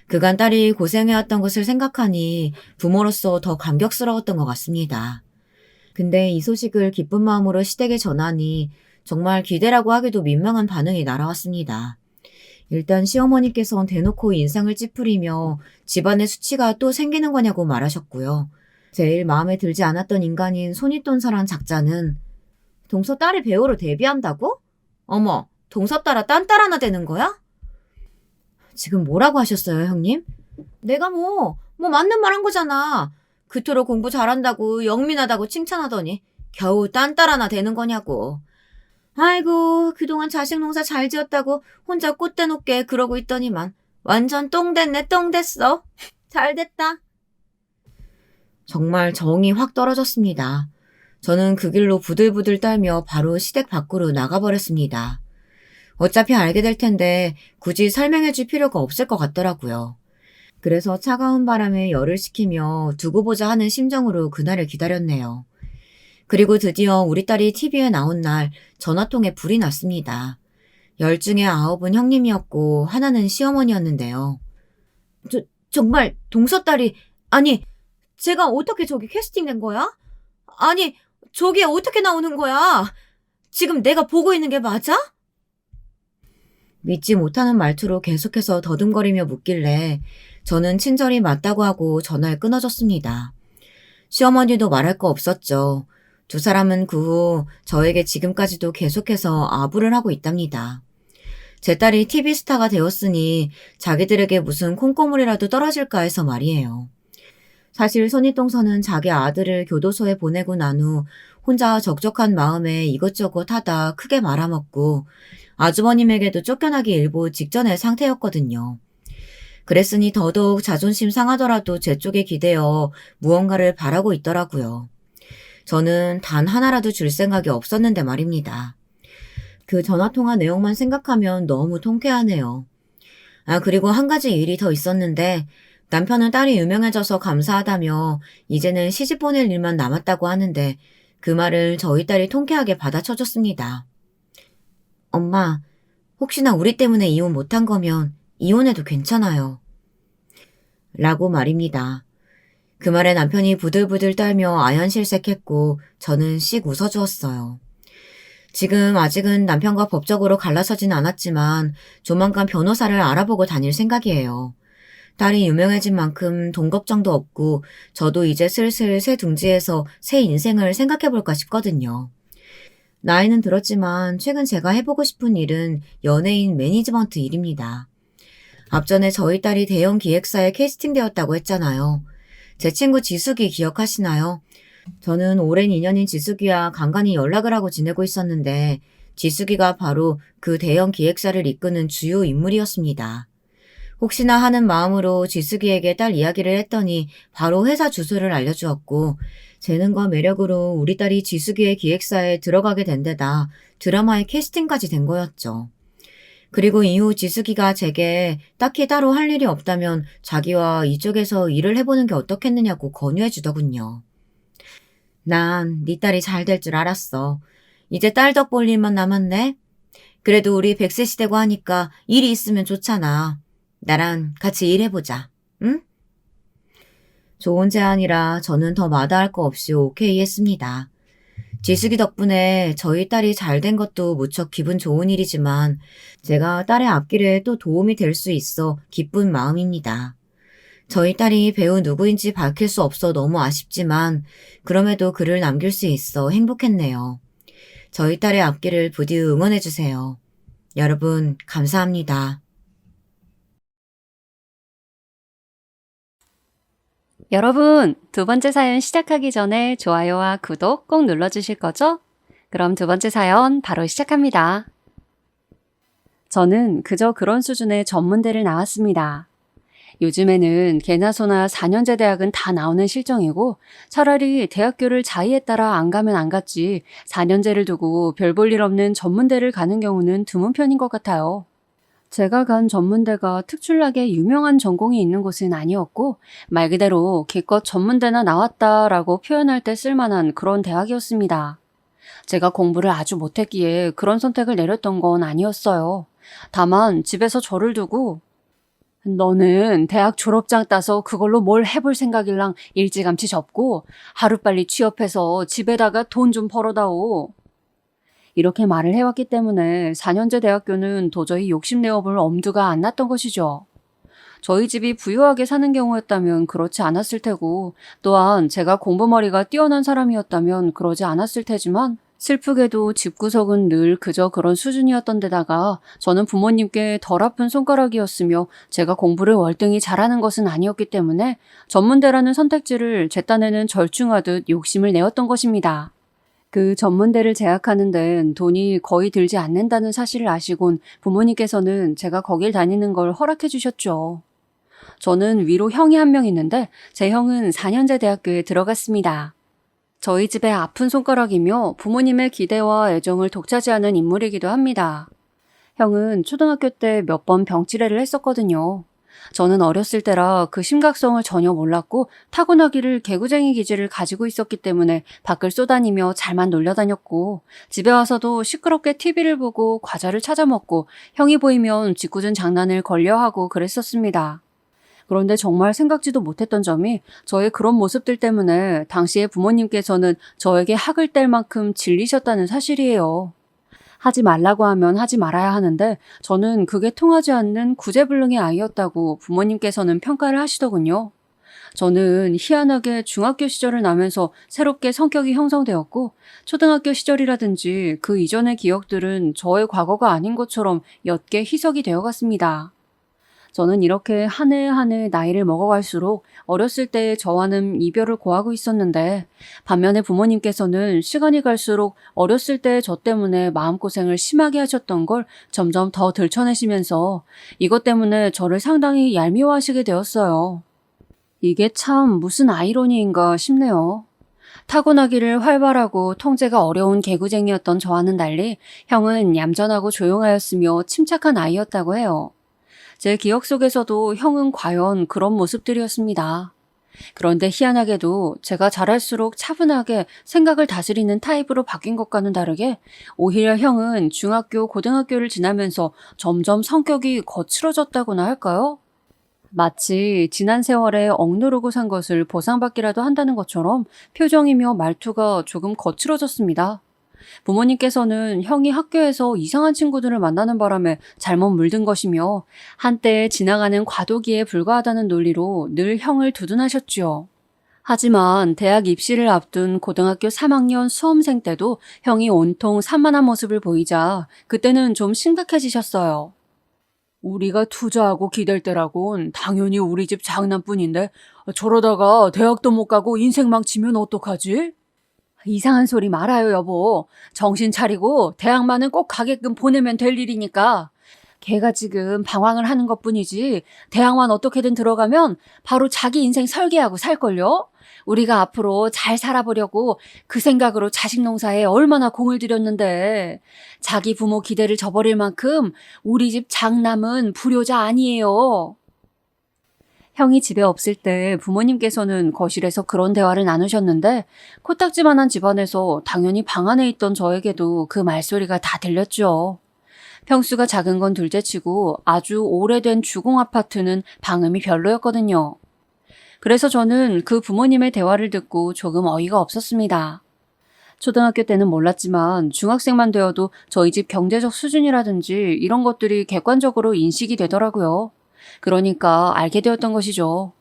그간 딸이 고생해왔던 것을 생각하니 부모로서 더 감격스러웠던 것 같습니다. 근데 이 소식을 기쁜 마음으로 시댁에 전하니 정말 기대라고 하기도 민망한 반응이 날아왔습니다. 일단 시어머니께서는 대놓고 인상을 찌푸리며 집안의 수치가 또 생기는 거냐고 말하셨고요. 제일 마음에 들지 않았던 인간인 손윗돈사란 작자는 동서 딸이 배우로 데뷔한다고? 어머, 동서 따라 딴 딸 하나 되는 거야? 지금 뭐라고 하셨어요, 형님? 내가 맞는 말 한 거잖아. 그토록 공부 잘한다고 영민하다고 칭찬하더니 겨우 딴 딸 하나 되는 거냐고. 아이고, 그동안 자식 농사 잘 지었다고 혼자 꽃대 높게 그러고 있더니만 완전 똥 됐네, 똥 됐어. 잘 됐다. 정말 정이 확 떨어졌습니다. 저는 그 길로 부들부들 떨며 바로 시댁 밖으로 나가버렸습니다. 어차피 알게 될 텐데 굳이 설명해 줄 필요가 없을 것 같더라고요. 그래서 차가운 바람에 열을 식히며 두고 보자 하는 심정으로 그날을 기다렸네요. 그리고 드디어 우리 딸이 TV에 나온 날 전화통에 불이 났습니다. 10 중에 9은 형님이었고 하나는 시어머니였는데요. 정말 동서딸이, 아니, 제가 어떻게 저기 캐스팅된 거야? 아니, 저게 어떻게 나오는 거야? 지금 내가 보고 있는 게 맞아? 믿지 못하는 말투로 계속해서 더듬거리며 묻길래 저는 친절히 맞다고 하고 전화를 끊어줬습니다. 시어머니도 말할 거 없었죠. 두 사람은 그 후 저에게 지금까지도 계속해서 아부를 하고 있답니다. 제 딸이 TV 스타가 되었으니 자기들에게 무슨 콩고물이라도 떨어질까 해서 말이에요. 사실 손윗동서는 자기 아들을 교도소에 보내고 난 후 혼자 적적한 마음에 이것저것 하다 크게 말아먹고 아주버님에게도 쫓겨나기 일보 직전의 상태였거든요. 그랬으니 더더욱 자존심 상하더라도 제 쪽에 기대어 무언가를 바라고 있더라고요. 저는 단 하나라도 줄 생각이 없었는데 말입니다. 그 전화통화 내용만 생각하면 너무 통쾌하네요. 그리고 한 가지 일이 더 있었는데 남편은 딸이 유명해져서 감사하다며 이제는 시집 보낼 일만 남았다고 하는데 그 말을 저희 딸이 통쾌하게 받아쳐줬습니다. 엄마, 혹시나 우리 때문에 이혼 못한 거면 이혼해도 괜찮아요. 라고 말입니다. 그 말에 남편이 부들부들 떨며 아연실색했고 저는 씩 웃어주었어요. 지금 아직은 남편과 법적으로 갈라서진 않았지만 조만간 변호사를 알아보고 다닐 생각이에요. 딸이 유명해진 만큼 돈 걱정도 없고 저도 이제 슬슬 새 둥지에서 새 인생을 생각해볼까 싶거든요. 나이는 들었지만 최근 제가 해보고 싶은 일은 연예인 매니지먼트 일입니다. 앞전에 저희 딸이 대형 기획사에 캐스팅되었다고 했잖아요. 제 친구 지숙이 기억하시나요? 저는 오랜 인연인 지숙이와 간간히 연락을 하고 지내고 있었는데 지숙이가 바로 그 대형 기획사를 이끄는 주요 인물이었습니다. 혹시나 하는 마음으로 지숙이에게 딸 이야기를 했더니 바로 회사 주소를 알려주었고 재능과 매력으로 우리 딸이 지숙이의 기획사에 들어가게 된 데다 드라마에 캐스팅까지 된 거였죠. 그리고 이후 지숙이가 제게 딱히 따로 할 일이 없다면 자기와 이쪽에서 일을 해보는 게 어떻겠느냐고 권유해 주더군요. 난 네 딸이 잘 될 줄 알았어. 이제 딸 덕 볼 일만 남았네. 그래도 우리 100세 시대고 하니까 일이 있으면 좋잖아. 나랑 같이 일해보자. 응? 좋은 제안이라 저는 더 마다할 거 없이 오케이 했습니다. 지숙이 덕분에 저희 딸이 잘 된 것도 무척 기분 좋은 일이지만 제가 딸의 앞길에 또 도움이 될 수 있어 기쁜 마음입니다. 저희 딸이 배우 누구인지 밝힐 수 없어 너무 아쉽지만 그럼에도 글을 남길 수 있어 행복했네요. 저희 딸의 앞길을 부디 응원해주세요. 여러분 감사합니다. 여러분, 두 번째 사연 시작하기 전에 좋아요와 구독 꼭 눌러주실 거죠? 그럼 두 번째 사연 바로 시작합니다. 저는 그저 그런 수준의 전문대를 나왔습니다. 요즘에는 개나 소나 4년제 대학은 다 나오는 실정이고 차라리 대학교를 자의에 따라 안 가면 안 갔지 4년제를 두고 별 볼 일 없는 전문대를 가는 경우는 드문 편인 것 같아요. 제가 간 전문대가 특출나게 유명한 전공이 있는 곳은 아니었고 말 그대로 기껏 전문대나 나왔다라고 표현할 때 쓸만한 그런 대학이었습니다. 제가 공부를 아주 못했기에 그런 선택을 내렸던 건 아니었어요. 다만 집에서 저를 두고 너는 대학 졸업장 따서 그걸로 뭘 해볼 생각일랑 일찌감치 접고 하루빨리 취업해서 집에다가 돈 좀 벌어다오. 이렇게 말을 해왔기 때문에 4년제 대학교는 도저히 욕심내어볼 엄두가 안 났던 것이죠. 저희 집이 부유하게 사는 경우였다면 그렇지 않았을 테고 또한 제가 공부머리가 뛰어난 사람이었다면 그러지 않았을 테지만 슬프게도 집구석은 늘 그저 그런 수준이었던 데다가 저는 부모님께 덜 아픈 손가락이었으며 제가 공부를 월등히 잘하는 것은 아니었기 때문에 전문대라는 선택지를 제 딴에는 절충하듯 욕심을 내었던 것입니다. 그 전문대를 재학하는 데는 돈이 거의 들지 않는다는 사실을 아시곤 부모님께서는 제가 거길 다니는 걸 허락해 주셨죠. 저는 위로 형이 한 명 있는데 제 형은 4년제 대학교에 들어갔습니다. 저희 집의 아픈 손가락이며 부모님의 기대와 애정을 독차지하는 인물이기도 합니다. 형은 초등학교 때 몇 번 병치레를 했었거든요. 저는 어렸을 때라 그 심각성을 전혀 몰랐고 타고나기를 개구쟁이 기질을 가지고 있었기 때문에 밖을 쏘다니며 잘만 놀려다녔고 집에 와서도 시끄럽게 TV를 보고 과자를 찾아 먹고 형이 보이면 짓궂은 장난을 걸려하고 그랬었습니다. 그런데 정말 생각지도 못했던 점이 저의 그런 모습들 때문에 당시에 부모님께서는 저에게 학을 뗄 만큼 질리셨다는 사실이에요. 하지 말라고 하면 하지 말아야 하는데 저는 그게 통하지 않는 구제불능의 아이였다고 부모님께서는 평가를 하시더군요. 저는 희한하게 중학교 시절을 나면서 새롭게 성격이 형성되었고 초등학교 시절이라든지 그 이전의 기억들은 저의 과거가 아닌 것처럼 옅게 희석이 되어갔습니다. 저는 이렇게 한 해 한 해 나이를 먹어갈수록 어렸을 때의 저와는 이별을 고하고 있었는데 반면에 부모님께서는 시간이 갈수록 어렸을 때의 저 때문에 마음고생을 심하게 하셨던 걸 점점 더 들춰내시면서 이것 때문에 저를 상당히 얄미워하시게 되었어요. 이게 참 무슨 아이러니인가 싶네요. 타고나기를 활발하고 통제가 어려운 개구쟁이였던 저와는 달리 형은 얌전하고 조용하였으며 침착한 아이였다고 해요. 제 기억 속에서도 형은 과연 그런 모습들이었습니다. 그런데 희한하게도 제가 자랄수록 차분하게 생각을 다스리는 타입으로 바뀐 것과는 다르게 오히려 형은 중학교, 고등학교를 지나면서 점점 성격이 거칠어졌다고나 할까요? 마치 지난 세월에 억누르고 산 것을 보상받기라도 한다는 것처럼 표정이며 말투가 조금 거칠어졌습니다. 부모님께서는 형이 학교에서 이상한 친구들을 만나는 바람에 잘못 물든 것이며 한때 지나가는 과도기에 불과하다는 논리로 늘 형을 두둔하셨지요. 하지만 대학 입시를 앞둔 고등학교 3학년 수험생 때도 형이 온통 산만한 모습을 보이자 그때는 좀 심각해지셨어요. 우리가 투자하고 기댈 때라곤 당연히 우리 집 장남뿐인데 저러다가 대학도 못 가고 인생 망치면 어떡하지? 이상한 소리 말아요, 여보. 정신 차리고 대학만은 꼭 가게끔 보내면 될 일이니까. 걔가 지금 방황을 하는 것뿐이지 대학만 어떻게든 들어가면 바로 자기 인생 설계하고 살걸요? 우리가 앞으로 잘 살아보려고 그 생각으로 자식 농사에 얼마나 공을 들였는데 자기 부모 기대를 저버릴 만큼 우리 집 장남은 불효자 아니에요. 형이 집에 없을 때 부모님께서는 거실에서 그런 대화를 나누셨는데 코딱지만한 집안에서 당연히 방 안에 있던 저에게도 그 말소리가 다 들렸죠. 평수가 작은 건 둘째치고 아주 오래된 주공 아파트는 방음이 별로였거든요. 그래서 저는 그 부모님의 대화를 듣고 조금 어이가 없었습니다. 초등학교 때는 몰랐지만 중학생만 되어도 저희 집 경제적 수준이라든지 이런 것들이 객관적으로 인식이 되더라고요. 그러니까 알게 되었던 것이죠.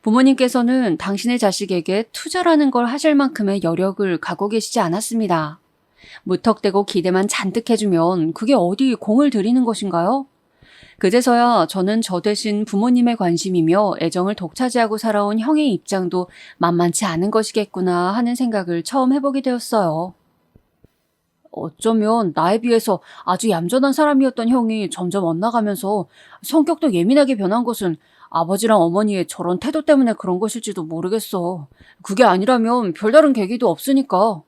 부모님께서는 당신의 자식에게 투자라는 걸 하실 만큼의 여력을 갖고 계시지 않았습니다. 무턱대고 기대만 잔뜩 해주면 그게 어디 공을 들이는 것인가요? 그제서야 저는 저 대신 부모님의 관심이며 애정을 독차지하고 살아온 형의 입장도 만만치 않은 것이겠구나 하는 생각을 처음 해보게 되었어요. 어쩌면 나에 비해서 아주 얌전한 사람이었던 형이 점점 엇나가면서 성격도 예민하게 변한 것은 아버지랑 어머니의 저런 태도 때문에 그런 것일지도 모르겠어. 그게 아니라면 별다른 계기도 없으니까.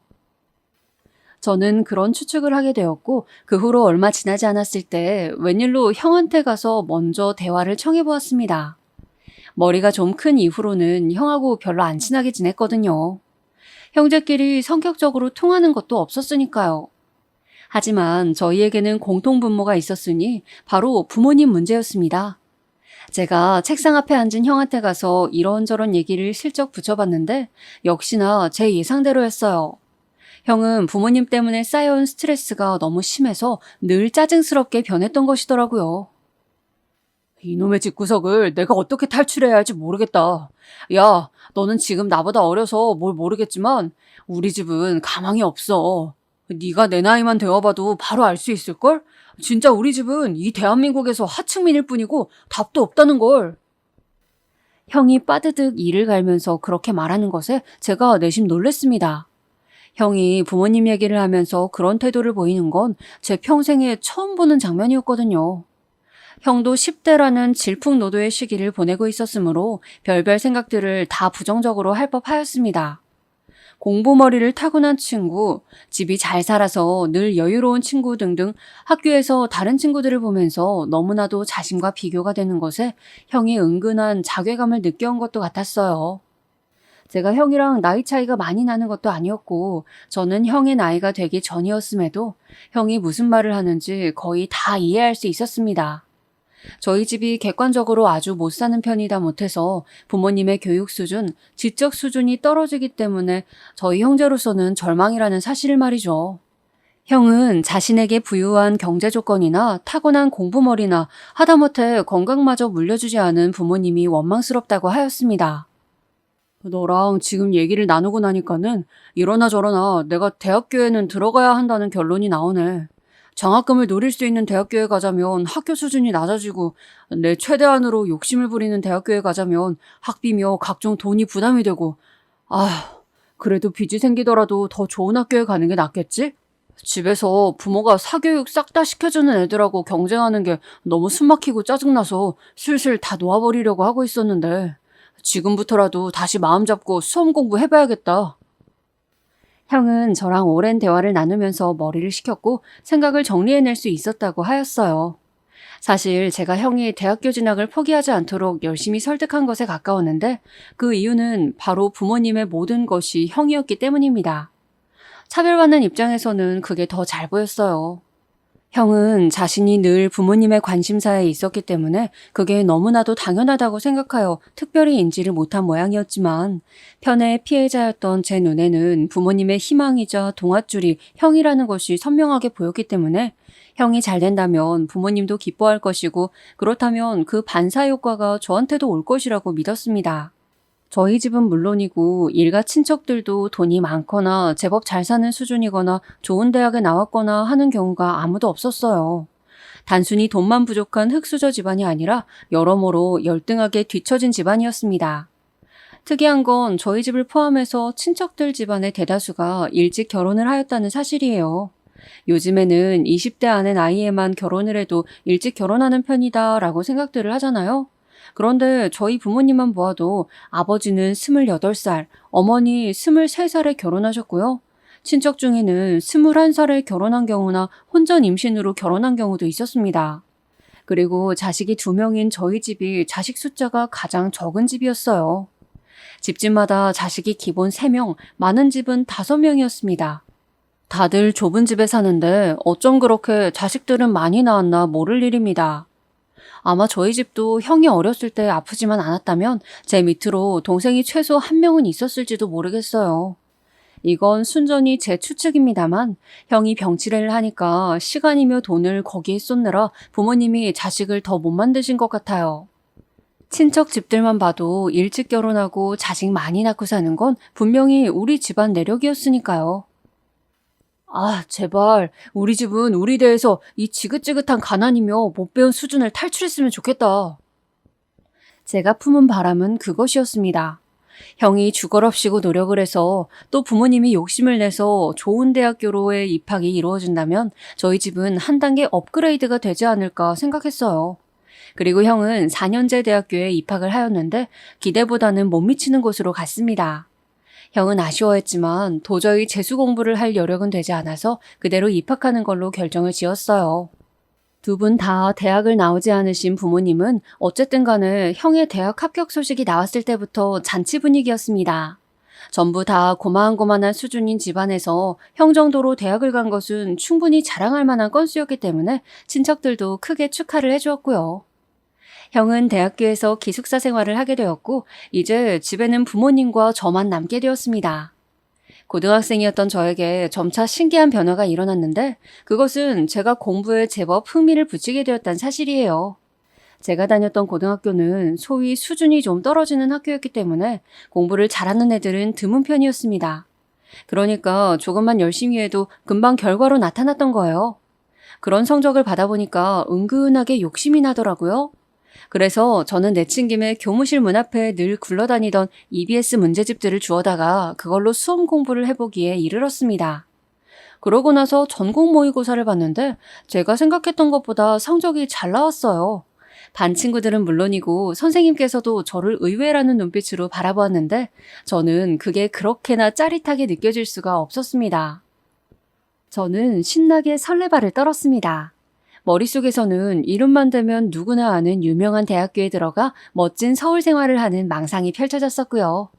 저는 그런 추측을 하게 되었고 그 후로 얼마 지나지 않았을 때 웬일로 형한테 가서 먼저 대화를 청해보았습니다. 머리가 좀 큰 이후로는 형하고 별로 안 친하게 지냈거든요. 형제끼리 성격적으로 통하는 것도 없었으니까요. 하지만 저희에게는 공통분모가 있었으니 바로 부모님 문제였습니다. 제가 책상 앞에 앉은 형한테 가서 이런저런 얘기를 슬쩍 붙여봤는데 역시나 제 예상대로였어요. 형은 부모님 때문에 쌓여온 스트레스가 너무 심해서 늘 짜증스럽게 변했던 것이더라고요. 이놈의 집구석을 내가 어떻게 탈출해야 할지 모르겠다. 야, 너는 지금 나보다 어려서 뭘 모르겠지만 우리 집은 가망이 없어. 네가 내 나이만 되어봐도 바로 알 수 있을걸? 진짜 우리 집은 이 대한민국에서 하층민일 뿐이고 답도 없다는 걸. 형이 빠드득 이를 갈면서 그렇게 말하는 것에 제가 내심 놀랬습니다. 형이 부모님 얘기를 하면서 그런 태도를 보이는 건 제 평생에 처음 보는 장면이었거든요. 형도 10대라는 질풍노도의 시기를 보내고 있었으므로 별별 생각들을 다 부정적으로 할 법하였습니다. 공부머리를 타고난 친구, 집이 잘 살아서 늘 여유로운 친구 등등 학교에서 다른 친구들을 보면서 너무나도 자신과 비교가 되는 것에 형이 은근한 자괴감을 느껴온 것도 같았어요. 제가 형이랑 나이 차이가 많이 나는 것도 아니었고 저는 형의 나이가 되기 전이었음에도 형이 무슨 말을 하는지 거의 다 이해할 수 있었습니다. 저희 집이 객관적으로 아주 못 사는 편이다 못해서 부모님의 교육 수준, 지적 수준이 떨어지기 때문에 저희 형제로서는 절망이라는 사실을 말이죠. 형은 자신에게 부유한 경제 조건이나 타고난 공부머리나 하다못해 건강마저 물려주지 않은 부모님이 원망스럽다고 하였습니다. 너랑 지금 얘기를 나누고 나니까는 이러나 저러나 내가 대학교에는 들어가야 한다는 결론이 나오네. 장학금을 노릴 수 있는 대학교에 가자면 학교 수준이 낮아지고 내 최대한으로 욕심을 부리는 대학교에 가자면 학비며 각종 돈이 부담이 되고 그래도 빚이 생기더라도 더 좋은 학교에 가는 게 낫겠지? 집에서 부모가 사교육 싹 다 시켜주는 애들하고 경쟁하는 게 너무 숨막히고 짜증나서 슬슬 다 놓아버리려고 하고 있었는데 지금부터라도 다시 마음 잡고 수험 공부해봐야겠다. 형은 저랑 오랜 대화를 나누면서 머리를 식혔고 생각을 정리해낼 수 있었다고 하였어요. 사실 제가 형이 대학교 진학을 포기하지 않도록 열심히 설득한 것에 가까웠는데 그 이유는 바로 부모님의 모든 것이 형이었기 때문입니다. 차별받는 입장에서는 그게 더 잘 보였어요. 형은 자신이 늘 부모님의 관심사에 있었기 때문에 그게 너무나도 당연하다고 생각하여 특별히 인지를 못한 모양이었지만 편의 피해자였던 제 눈에는 부모님의 희망이자 동아줄이 형이라는 것이 선명하게 보였기 때문에 형이 잘 된다면 부모님도 기뻐할 것이고 그렇다면 그 반사 효과가 저한테도 올 것이라고 믿었습니다. 저희 집은 물론이고 일가 친척들도 돈이 많거나 제법 잘 사는 수준이거나 좋은 대학에 나왔거나 하는 경우가 아무도 없었어요. 단순히 돈만 부족한 흙수저 집안이 아니라 여러모로 열등하게 뒤처진 집안이었습니다. 특이한 건 저희 집을 포함해서 친척들 집안의 대다수가 일찍 결혼을 하였다는 사실이에요. 요즘에는 20대 안의 나이에만 결혼을 해도 일찍 결혼하는 편이다 라고 생각들을 하잖아요. 그런데 저희 부모님만 보아도 아버지는 28살, 어머니 23살에 결혼하셨고요. 친척 중에는 21살에 결혼한 경우나 혼전 임신으로 결혼한 경우도 있었습니다. 그리고 자식이 2명인 저희 집이 자식 숫자가 가장 적은 집이었어요. 집집마다 자식이 기본 3명, 많은 집은 5명이었습니다. 다들 좁은 집에 사는데 어쩜 그렇게 자식들은 많이 낳았나 모를 일입니다. 아마 저희 집도 형이 어렸을 때 아프지만 않았다면 제 밑으로 동생이 최소 1명은 있었을지도 모르겠어요. 이건 순전히 제 추측입니다만 형이 병치레를 하니까 시간이며 돈을 거기에 쏟느라 부모님이 자식을 더 못 만드신 것 같아요. 친척 집들만 봐도 일찍 결혼하고 자식 많이 낳고 사는 건 분명히 우리 집안 내력이었으니까요. 제발 우리 집은 우리 대에서 이 지긋지긋한 가난이며 못 배운 수준을 탈출했으면 좋겠다. 제가 품은 바람은 그것이었습니다. 형이 죽어럽시고 노력을 해서 또 부모님이 욕심을 내서 좋은 대학교로의 입학이 이루어진다면 저희 집은 한 단계 업그레이드가 되지 않을까 생각했어요. 그리고 형은 4년제 대학교에 입학을 하였는데 기대보다는 못 미치는 곳으로 갔습니다. 형은 아쉬워했지만 도저히 재수 공부를 할 여력은 되지 않아서 그대로 입학하는 걸로 결정을 지었어요. 두 분 다 대학을 나오지 않으신 부모님은 어쨌든 간에 형의 대학 합격 소식이 나왔을 때부터 잔치 분위기였습니다. 전부 다 고만고만한 수준인 집안에서 형 정도로 대학을 간 것은 충분히 자랑할 만한 건수였기 때문에 친척들도 크게 축하를 해주었고요. 형은 대학교에서 기숙사 생활을 하게 되었고 이제 집에는 부모님과 저만 남게 되었습니다. 고등학생이었던 저에게 점차 신기한 변화가 일어났는데 그것은 제가 공부에 제법 흥미를 붙이게 되었다는 사실이에요. 제가 다녔던 고등학교는 소위 수준이 좀 떨어지는 학교였기 때문에 공부를 잘하는 애들은 드문 편이었습니다. 그러니까 조금만 열심히 해도 금방 결과로 나타났던 거예요. 그런 성적을 받아보니까 은근하게 욕심이 나더라고요. 그래서 저는 내친 김에 교무실 문 앞에 늘 굴러다니던 EBS 문제집들을 주워다가 그걸로 수험 공부를 해보기에 이르렀습니다. 그러고 나서 전공 모의고사를 봤는데 제가 생각했던 것보다 성적이 잘 나왔어요. 반 친구들은 물론이고 선생님께서도 저를 의외라는 눈빛으로 바라보았는데 저는 그게 그렇게나 짜릿하게 느껴질 수가 없었습니다. 저는 신나게 설레발을 떨었습니다. 머릿속에서는 이름만 대면 누구나 아는 유명한 대학교에 들어가 멋진 서울 생활을 하는 망상이 펼쳐졌었고요.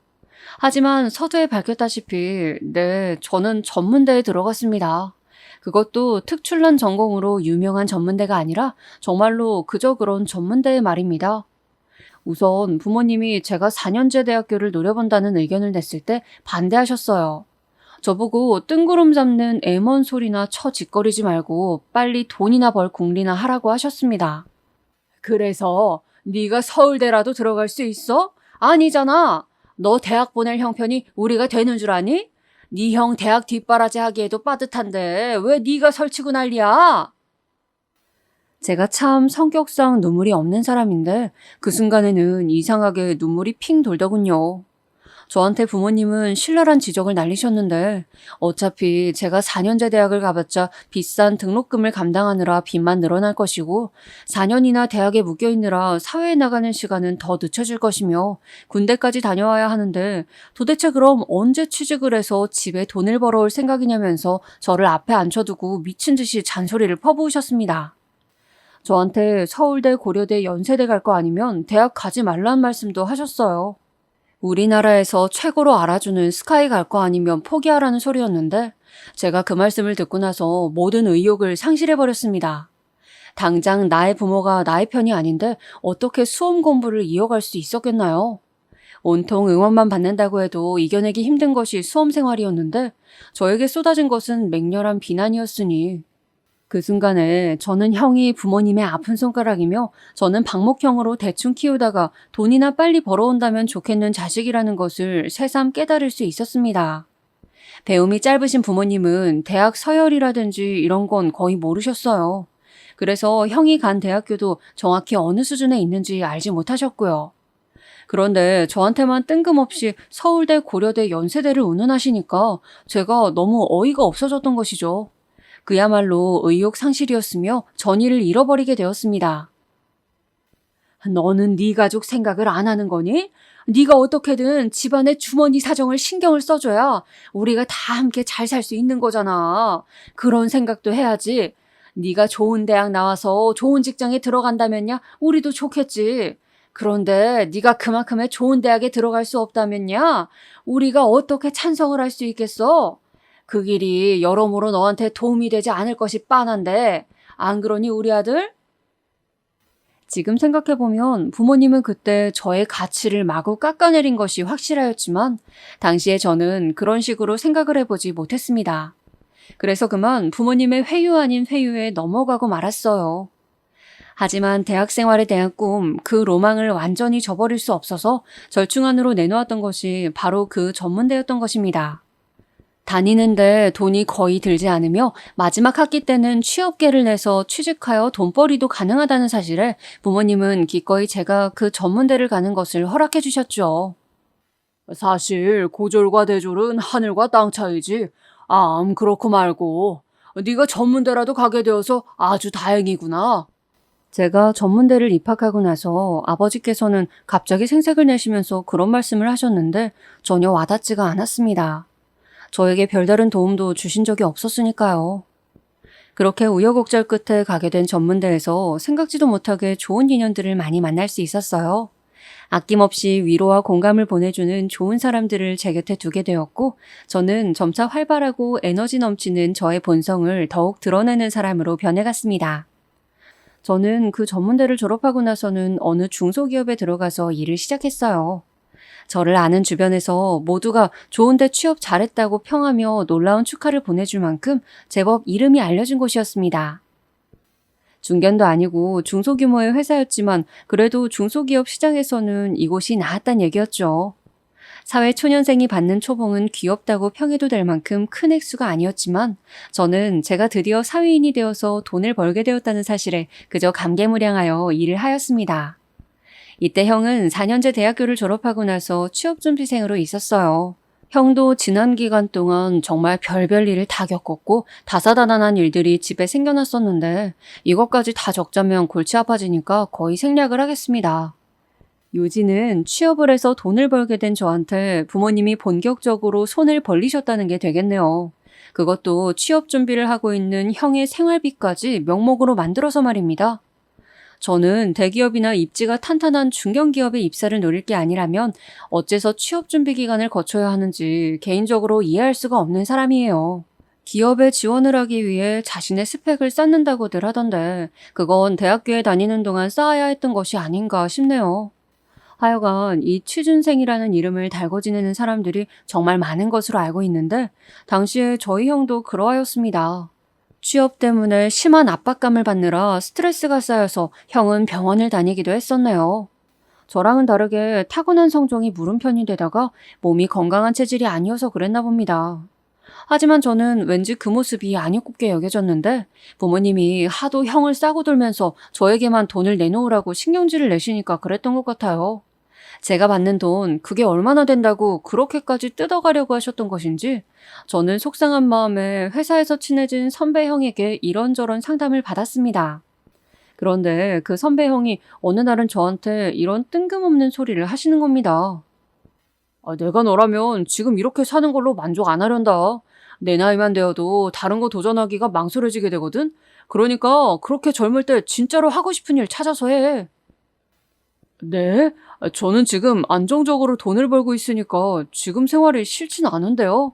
하지만 서두에 밝혔다시피 네, 저는 전문대에 들어갔습니다. 그것도 특출난 전공으로 유명한 전문대가 아니라 정말로 그저 그런 전문대의 말입니다. 우선 부모님이 제가 4년제 대학교를 노려본다는 의견을 냈을 때 반대하셨어요. 저보고 뜬구름 잡는 애먼 소리나 처짓거리지 말고 빨리 돈이나 벌 궁리나 하라고 하셨습니다. 그래서 네가 서울대라도 들어갈 수 있어? 아니잖아. 너 대학 보낼 형편이 우리가 되는 줄 아니? 네 형 대학 뒷바라지 하기에도 빠듯한데 왜 네가 설치고 난리야? 제가 참 성격상 눈물이 없는 사람인데 그 순간에는 이상하게 눈물이 핑 돌더군요. 저한테 부모님은 신랄한 지적을 날리셨는데 어차피 제가 4년제 대학을 가봤자 비싼 등록금을 감당하느라 빚만 늘어날 것이고 4년이나 대학에 묶여있느라 사회에 나가는 시간은 더 늦춰질 것이며 군대까지 다녀와야 하는데 도대체 그럼 언제 취직을 해서 집에 돈을 벌어올 생각이냐면서 저를 앞에 앉혀두고 미친 듯이 잔소리를 퍼부으셨습니다. 저한테 서울대, 고려대, 연세대 갈 거 아니면 대학 가지 말라는 말씀도 하셨어요. 우리나라에서 최고로 알아주는 스카이 갈 거 아니면 포기하라는 소리였는데 제가 그 말씀을 듣고 나서 모든 의욕을 상실해버렸습니다. 당장 나의 부모가 나의 편이 아닌데 어떻게 수험 공부를 이어갈 수 있었겠나요? 온통 응원만 받는다고 해도 이겨내기 힘든 것이 수험 생활이었는데 저에게 쏟아진 것은 맹렬한 비난이었으니 그 순간에 저는 형이 부모님의 아픈 손가락이며 저는 방목형으로 대충 키우다가 돈이나 빨리 벌어온다면 좋겠는 자식이라는 것을 새삼 깨달을 수 있었습니다. 배움이 짧으신 부모님은 대학 서열이라든지 이런 건 거의 모르셨어요. 그래서 형이 간 대학교도 정확히 어느 수준에 있는지 알지 못하셨고요. 그런데 저한테만 뜬금없이 서울대, 고려대, 연세대를 운운하시니까 제가 너무 어이가 없어졌던 것이죠. 그야말로 의욕 상실이었으며 전의를 잃어버리게 되었습니다. 너는 네 가족 생각을 안 하는 거니? 네가 어떻게든 집안의 주머니 사정을 신경을 써줘야 우리가 다 함께 잘 살 수 있는 거잖아. 그런 생각도 해야지. 네가 좋은 대학 나와서 좋은 직장에 들어간다면야 우리도 좋겠지. 그런데 네가 그만큼의 좋은 대학에 들어갈 수 없다면야 우리가 어떻게 찬성을 할 수 있겠어? 그 길이 여러모로 너한테 도움이 되지 않을 것이 뻔한데 안 그러니 우리 아들? 지금 생각해보면 부모님은 그때 저의 가치를 마구 깎아내린 것이 확실하였지만 당시에 저는 그런 식으로 생각을 해보지 못했습니다. 그래서 그만 부모님의 회유 아닌 회유에 넘어가고 말았어요. 하지만 대학 생활에 대한 꿈, 그 로망을 완전히 저버릴 수 없어서 절충안으로 내놓았던 것이 바로 그 전문대였던 것입니다. 다니는데 돈이 거의 들지 않으며 마지막 학기 때는 취업계를 내서 취직하여 돈벌이도 가능하다는 사실에 부모님은 기꺼이 제가 그 전문대를 가는 것을 허락해 주셨죠. 사실 고졸과 대졸은 하늘과 땅 차이지. 그렇고 말고 네가 전문대라도 가게 되어서 아주 다행이구나. 제가 전문대를 입학하고 나서 아버지께서는 갑자기 생색을 내시면서 그런 말씀을 하셨는데 전혀 와닿지가 않았습니다. 저에게 별다른 도움도 주신 적이 없었으니까요. 그렇게 우여곡절 끝에 가게 된 전문대에서 생각지도 못하게 좋은 인연들을 많이 만날 수 있었어요. 아낌없이 위로와 공감을 보내주는 좋은 사람들을 제 곁에 두게 되었고 저는 점차 활발하고 에너지 넘치는 저의 본성을 더욱 드러내는 사람으로 변해갔습니다. 저는 그 전문대를 졸업하고 나서는 어느 중소기업에 들어가서 일을 시작했어요. 저를 아는 주변에서 모두가 좋은데 취업 잘했다고 평하며 놀라운 축하를 보내줄 만큼 제법 이름이 알려진 곳이었습니다. 중견도 아니고 중소규모의 회사였지만 그래도 중소기업 시장에서는 이곳이 나았단 얘기였죠. 사회 초년생이 받는 초봉은 귀엽다고 평해도 될 만큼 큰 액수가 아니었지만 저는 제가 드디어 사회인이 되어서 돈을 벌게 되었다는 사실에 그저 감개무량하여 일을 하였습니다. 이때 형은 4년제 대학교를 졸업하고 나서 취업준비생으로 있었어요. 형도 지난 기간 동안 정말 별별 일을 다 겪었고 다사다난한 일들이 집에 생겨났었는데 이것까지 다 적자면 골치 아파지니까 거의 생략을 하겠습니다. 요지는 취업을 해서 돈을 벌게 된 저한테 부모님이 본격적으로 손을 벌리셨다는 게 되겠네요. 그것도 취업 준비를 하고 있는 형의 생활비까지 명목으로 만들어서 말입니다. 저는 대기업이나 입지가 탄탄한 중견기업에 입사를 노릴 게 아니라면 어째서 취업 준비 기간을 거쳐야 하는지 개인적으로 이해할 수가 없는 사람이에요. 기업에 지원을 하기 위해 자신의 스펙을 쌓는다고들 하던데 그건 대학교에 다니는 동안 쌓아야 했던 것이 아닌가 싶네요. 하여간 이 취준생이라는 이름을 달고 지내는 사람들이 정말 많은 것으로 알고 있는데 당시에 저희 형도 그러하였습니다. 취업 때문에 심한 압박감을 받느라 스트레스가 쌓여서 형은 병원을 다니기도 했었네요. 저랑은 다르게 타고난 성종이 물음편이 되다가 몸이 건강한 체질이 아니어서 그랬나 봅니다. 하지만 저는 왠지 그 모습이 아니꼽게 여겨졌는데 부모님이 하도 형을 싸고 돌면서 저에게만 돈을 내놓으라고 신경질을 내시니까 그랬던 것 같아요. 제가 받는 돈 그게 얼마나 된다고 그렇게까지 뜯어가려고 하셨던 것인지 저는 속상한 마음에 회사에서 친해진 선배 형에게 이런저런 상담을 받았습니다. 그런데 그 선배 형이 어느 날은 저한테 이런 뜬금없는 소리를 하시는 겁니다. 내가 너라면 지금 이렇게 사는 걸로 만족 안 하련다. 내 나이만 되어도 다른 거 도전하기가 망설여지게 되거든? 그러니까 그렇게 젊을 때 진짜로 하고 싶은 일 찾아서 해. 네? 저는 지금 안정적으로 돈을 벌고 있으니까 지금 생활이 싫진 않은데요.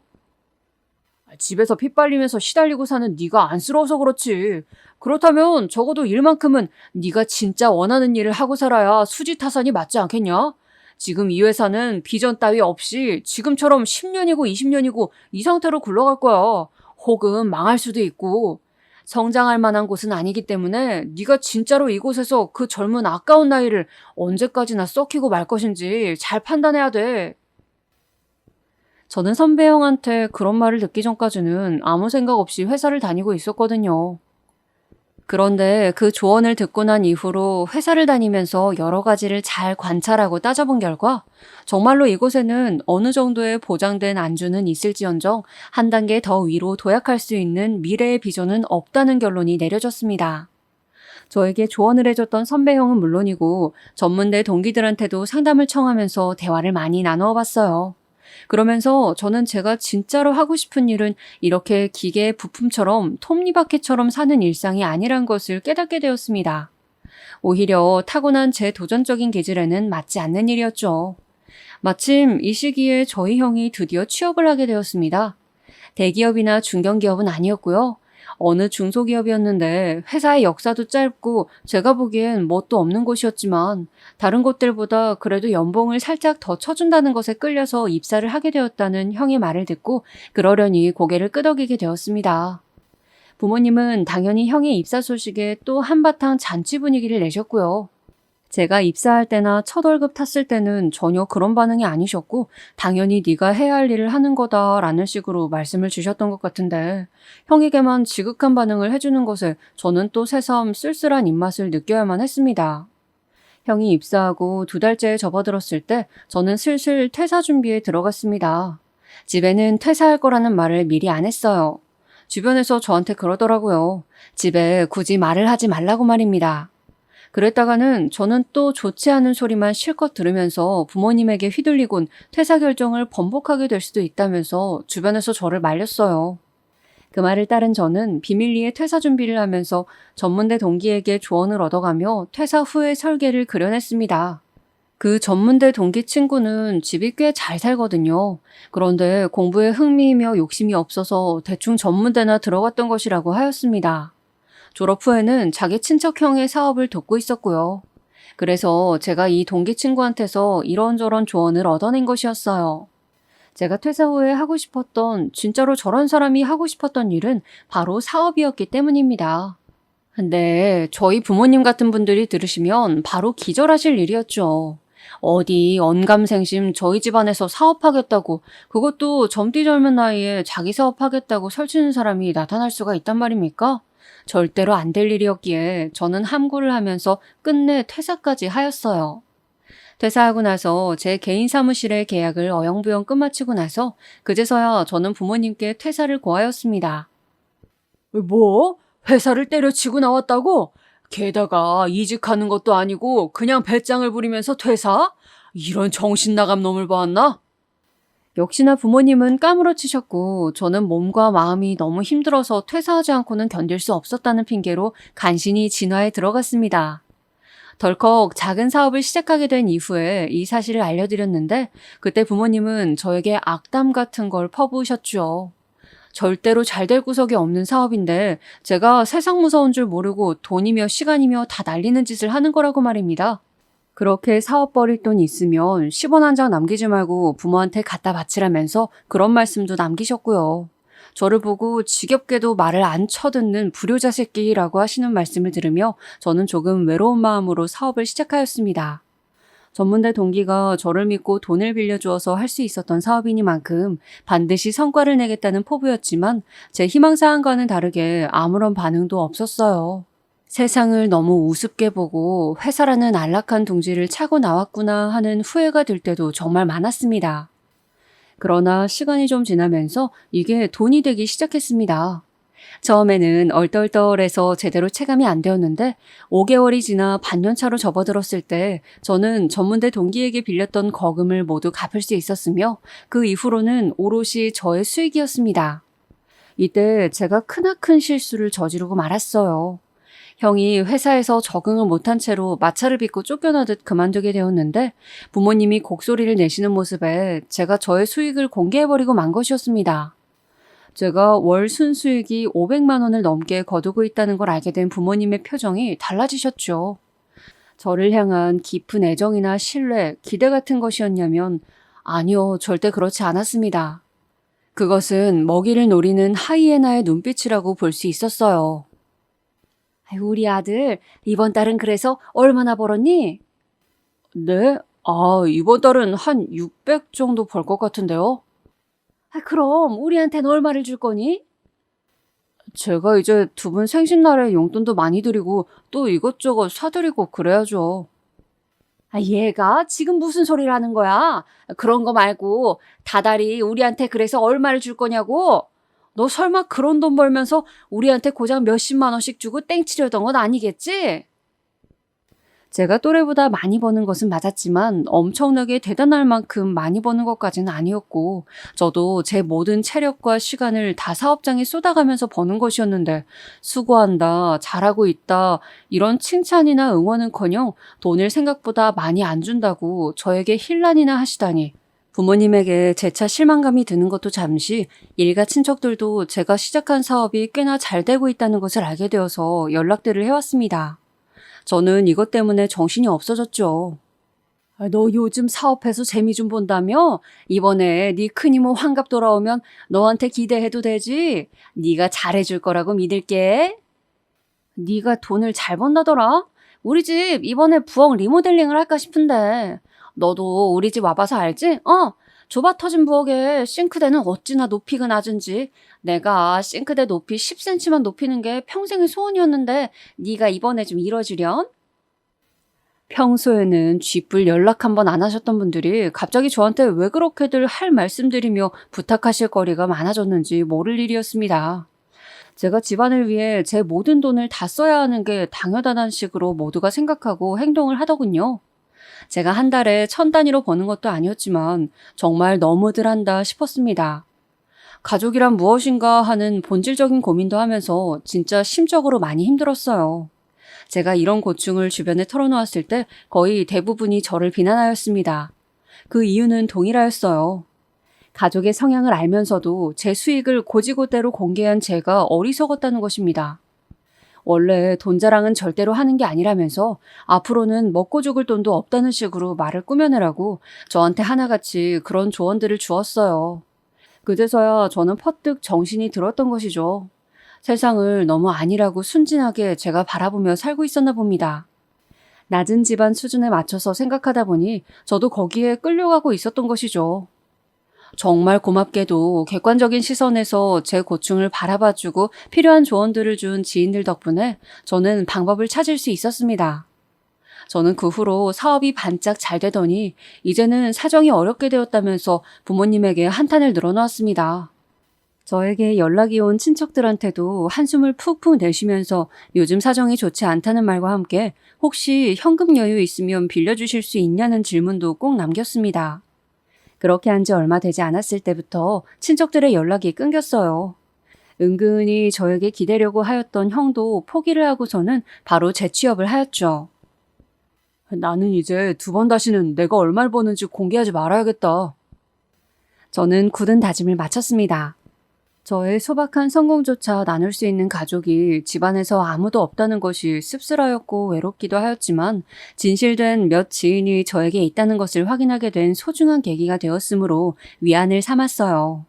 집에서 피 빨리면서 시달리고 사는 네가 안쓰러워서 그렇지. 그렇다면 적어도 일만큼은 네가 진짜 원하는 일을 하고 살아야 수지타산이 맞지 않겠냐? 지금 이 회사는 비전 따위 없이 지금처럼 10년이고 20년이고 이 상태로 굴러갈 거야. 혹은 망할 수도 있고. 성장할 만한 곳은 아니기 때문에 네가 진짜로 이곳에서 그 젊은 아까운 나이를 언제까지나 썩히고 말 것인지 잘 판단해야 돼. 저는 선배 형한테 그런 말을 듣기 전까지는 아무 생각 없이 회사를 다니고 있었거든요. 그런데 그 조언을 듣고 난 이후로 회사를 다니면서 여러 가지를 잘 관찰하고 따져본 결과 정말로 이곳에는 어느 정도의 보장된 안주는 있을지언정 한 단계 더 위로 도약할 수 있는 미래의 비전은 없다는 결론이 내려졌습니다. 저에게 조언을 해줬던 선배 형은 물론이고 전문대 동기들한테도 상담을 청하면서 대화를 많이 나누어 봤어요. 그러면서 저는 제가 진짜로 하고 싶은 일은 이렇게 기계의 부품처럼 톱니바퀴처럼 사는 일상이 아니란 것을 깨닫게 되었습니다. 오히려 타고난 제 도전적인 기질에는 맞지 않는 일이었죠. 마침 이 시기에 저희 형이 드디어 취업을 하게 되었습니다. 대기업이나 중견기업은 아니었고요. 어느 중소기업이었는데 회사의 역사도 짧고 제가 보기엔 뭣도 없는 곳이었지만 다른 곳들보다 그래도 연봉을 살짝 더 쳐준다는 것에 끌려서 입사를 하게 되었다는 형의 말을 듣고 그러려니 고개를 끄덕이게 되었습니다. 부모님은 당연히 형의 입사 소식에 또 한바탕 잔치 분위기를 내셨고요. 제가 입사할 때나 첫 월급 탔을 때는 전혀 그런 반응이 아니셨고 당연히 네가 해야 할 일을 하는 거다라는 식으로 말씀을 주셨던 것 같은데 형에게만 지극한 반응을 해주는 것에 저는 또 새삼 쓸쓸한 입맛을 느껴야만 했습니다. 형이 입사하고 2달째에 접어들었을 때 저는 슬슬 퇴사 준비에 들어갔습니다. 집에는 퇴사할 거라는 말을 미리 안 했어요. 주변에서 저한테 그러더라고요. 집에 굳이 말을 하지 말라고 말입니다. 그랬다가는 저는 또 좋지 않은 소리만 실컷 들으면서 부모님에게 휘둘리곤 퇴사 결정을 번복하게 될 수도 있다면서 주변에서 저를 말렸어요. 그 말을 따른 저는 비밀리에 퇴사 준비를 하면서 전문대 동기에게 조언을 얻어가며 퇴사 후의 설계를 그려냈습니다. 그 전문대 동기 친구는 집이 꽤 잘 살거든요. 그런데 공부에 흥미이며 욕심이 없어서 대충 전문대나 들어갔던 것이라고 하였습니다. 졸업 후에는 자기 친척형의 사업을 돕고 있었고요. 그래서 제가 이 동기 친구한테서 이런저런 조언을 얻어낸 것이었어요. 제가 퇴사 후에 하고 싶었던, 진짜로 저런 사람이 하고 싶었던 일은 바로 사업이었기 때문입니다. 근데 저희 부모님 같은 분들이 들으시면 바로 기절하실 일이었죠. 어디 언감생심 저희 집안에서 사업하겠다고, 그것도 젊디 젊은 나이에 자기 사업하겠다고 설치는 사람이 나타날 수가 있단 말입니까? 절대로 안 될 일이었기에 저는 함구를 하면서 끝내 퇴사까지 하였어요. 퇴사하고 나서 제 개인 사무실의 계약을 어영부영 끝마치고 나서 그제서야 저는 부모님께 퇴사를 고하였습니다. 뭐? 회사를 때려치고 나왔다고? 게다가 이직하는 것도 아니고 그냥 배짱을 부리면서 퇴사? 이런 정신 나간 놈을 보았나? 역시나 부모님은 까무러치셨고 저는 몸과 마음이 너무 힘들어서 퇴사하지 않고는 견딜 수 없었다는 핑계로 간신히 진화에 들어갔습니다. 덜컥 작은 사업을 시작하게 된 이후에 이 사실을 알려드렸는데 그때 부모님은 저에게 악담 같은 걸 퍼부으셨죠. 절대로 잘 될 구석이 없는 사업인데 제가 세상 무서운 줄 모르고 돈이며 시간이며 다 날리는 짓을 하는 거라고 말입니다. 그렇게 사업 벌일 돈 있으면 10원 한 장 남기지 말고 부모한테 갖다 바치라면서 그런 말씀도 남기셨고요. 저를 보고 지겹게도 말을 안 쳐듣는 불효자 새끼라고 하시는 말씀을 들으며 저는 조금 외로운 마음으로 사업을 시작하였습니다. 전문대 동기가 저를 믿고 돈을 빌려주어서 할 수 있었던 사업이니만큼 반드시 성과를 내겠다는 포부였지만 제 희망사항과는 다르게 아무런 반응도 없었어요. 세상을 너무 우습게 보고 회사라는 안락한 둥지를 차고 나왔구나 하는 후회가 들 때도 정말 많았습니다. 그러나 시간이 좀 지나면서 이게 돈이 되기 시작했습니다. 처음에는 얼떨떨해서 제대로 체감이 안 되었는데 5개월이 지나 반년차로 접어들었을 때 저는 전문대 동기에게 빌렸던 거금을 모두 갚을 수 있었으며 그 이후로는 오롯이 저의 수익이었습니다. 이때 제가 크나큰 실수를 저지르고 말았어요. 형이 회사에서 적응을 못한 채로 마찰을 빚고 쫓겨나듯 그만두게 되었는데 부모님이 곡소리를 내시는 모습에 제가 저의 수익을 공개해버리고 만 것이었습니다. 제가 월 순수익이 500만 원을 넘게 거두고 있다는 걸 알게 된 부모님의 표정이 달라지셨죠. 저를 향한 깊은 애정이나 신뢰, 기대 같은 것이었냐면 아니요, 절대 그렇지 않았습니다. 그것은 먹이를 노리는 하이에나의 눈빛이라고 볼 수 있었어요. 우리 아들, 이번 달은 그래서 얼마나 벌었니? 네? 이번 달은 한 600 정도 벌 것 같은데요. 그럼 우리한테는 얼마를 줄 거니? 제가 이제 두 분 생신날에 용돈도 많이 드리고 또 이것저것 사드리고 그래야죠. 얘가 지금 무슨 소리를 하는 거야? 그런 거 말고 다달이 우리한테 그래서 얼마를 줄 거냐고? 너 설마 그런 돈 벌면서 우리한테 고작 몇십만 원씩 주고 땡치려던 건 아니겠지? 제가 또래보다 많이 버는 것은 맞았지만 엄청나게 대단할 만큼 많이 버는 것까지는 아니었고 저도 제 모든 체력과 시간을 다 사업장에 쏟아가면서 버는 것이었는데 수고한다, 잘하고 있다 이런 칭찬이나 응원은커녕 돈을 생각보다 많이 안 준다고 저에게 힐난이나 하시다니 부모님에게 재차 실망감이 드는 것도 잠시 일가 친척들도 제가 시작한 사업이 꽤나 잘 되고 있다는 것을 알게 되어서 연락들을 해왔습니다. 저는 이것 때문에 정신이 없어졌죠. 너 요즘 사업해서 재미 좀 본다며? 이번에 네 큰이모 환갑 돌아오면 너한테 기대해도 되지? 네가 잘해줄 거라고 믿을게. 네가 돈을 잘 번다더라? 우리 집 이번에 부엌 리모델링을 할까 싶은데 너도 우리 집 와봐서 알지? 좁아 터진 부엌에 싱크대는 어찌나 높이가 낮은지 내가 싱크대 높이 10cm만 높이는 게 평생의 소원이었는데 네가 이번에 좀 이뤄주련? 평소에는 쥐뿔 연락 한번 안 하셨던 분들이 갑자기 저한테 왜 그렇게들 할 말씀드리며 부탁하실 거리가 많아졌는지 모를 일이었습니다. 제가 집안을 위해 제 모든 돈을 다 써야 하는 게 당연하다는 식으로 모두가 생각하고 행동을 하더군요. 제가 한 달에 1000단위로 버는 것도 아니었지만 정말 너무들 한다 싶었습니다. 가족이란 무엇인가 하는 본질적인 고민도 하면서 진짜 심적으로 많이 힘들었어요. 제가 이런 고충을 주변에 털어놓았을 때 거의 대부분이 저를 비난하였습니다. 그 이유는 동일하였어요. 가족의 성향을 알면서도 제 수익을 고지고대로 공개한 제가 어리석었다는 것입니다. 원래 돈 자랑은 절대로 하는 게 아니라면서 앞으로는 먹고 죽을 돈도 없다는 식으로 말을 꾸며내라고 저한테 하나같이 그런 조언들을 주었어요. 그제서야 저는 퍼뜩 정신이 들었던 것이죠. 세상을 너무 아니라고 순진하게 제가 바라보며 살고 있었나 봅니다. 낮은 집안 수준에 맞춰서 생각하다 보니 저도 거기에 끌려가고 있었던 것이죠. 정말 고맙게도 객관적인 시선에서 제 고충을 바라봐주고 필요한 조언들을 준 지인들 덕분에 저는 방법을 찾을 수 있었습니다. 저는 그 후로 사업이 반짝 잘 되더니 이제는 사정이 어렵게 되었다면서 부모님에게 한탄을 늘어놓았습니다. 저에게 연락이 온 친척들한테도 한숨을 푹푹 내쉬면서 요즘 사정이 좋지 않다는 말과 함께 혹시 현금 여유 있으면 빌려주실 수 있냐는 질문도 꼭 남겼습니다. 그렇게 한 지 얼마 되지 않았을 때부터 친척들의 연락이 끊겼어요. 은근히 저에게 기대려고 하였던 형도 포기를 하고서는 바로 재취업을 하였죠. 나는 이제 2번 다시는 내가 얼마를 버는지 공개하지 말아야겠다. 저는 굳은 다짐을 마쳤습니다. 저의 소박한 성공조차 나눌 수 있는 가족이 집안에서 아무도 없다는 것이 씁쓸하였고 외롭기도 하였지만 진실된 몇 지인이 저에게 있다는 것을 확인하게 된 소중한 계기가 되었으므로 위안을 삼았어요.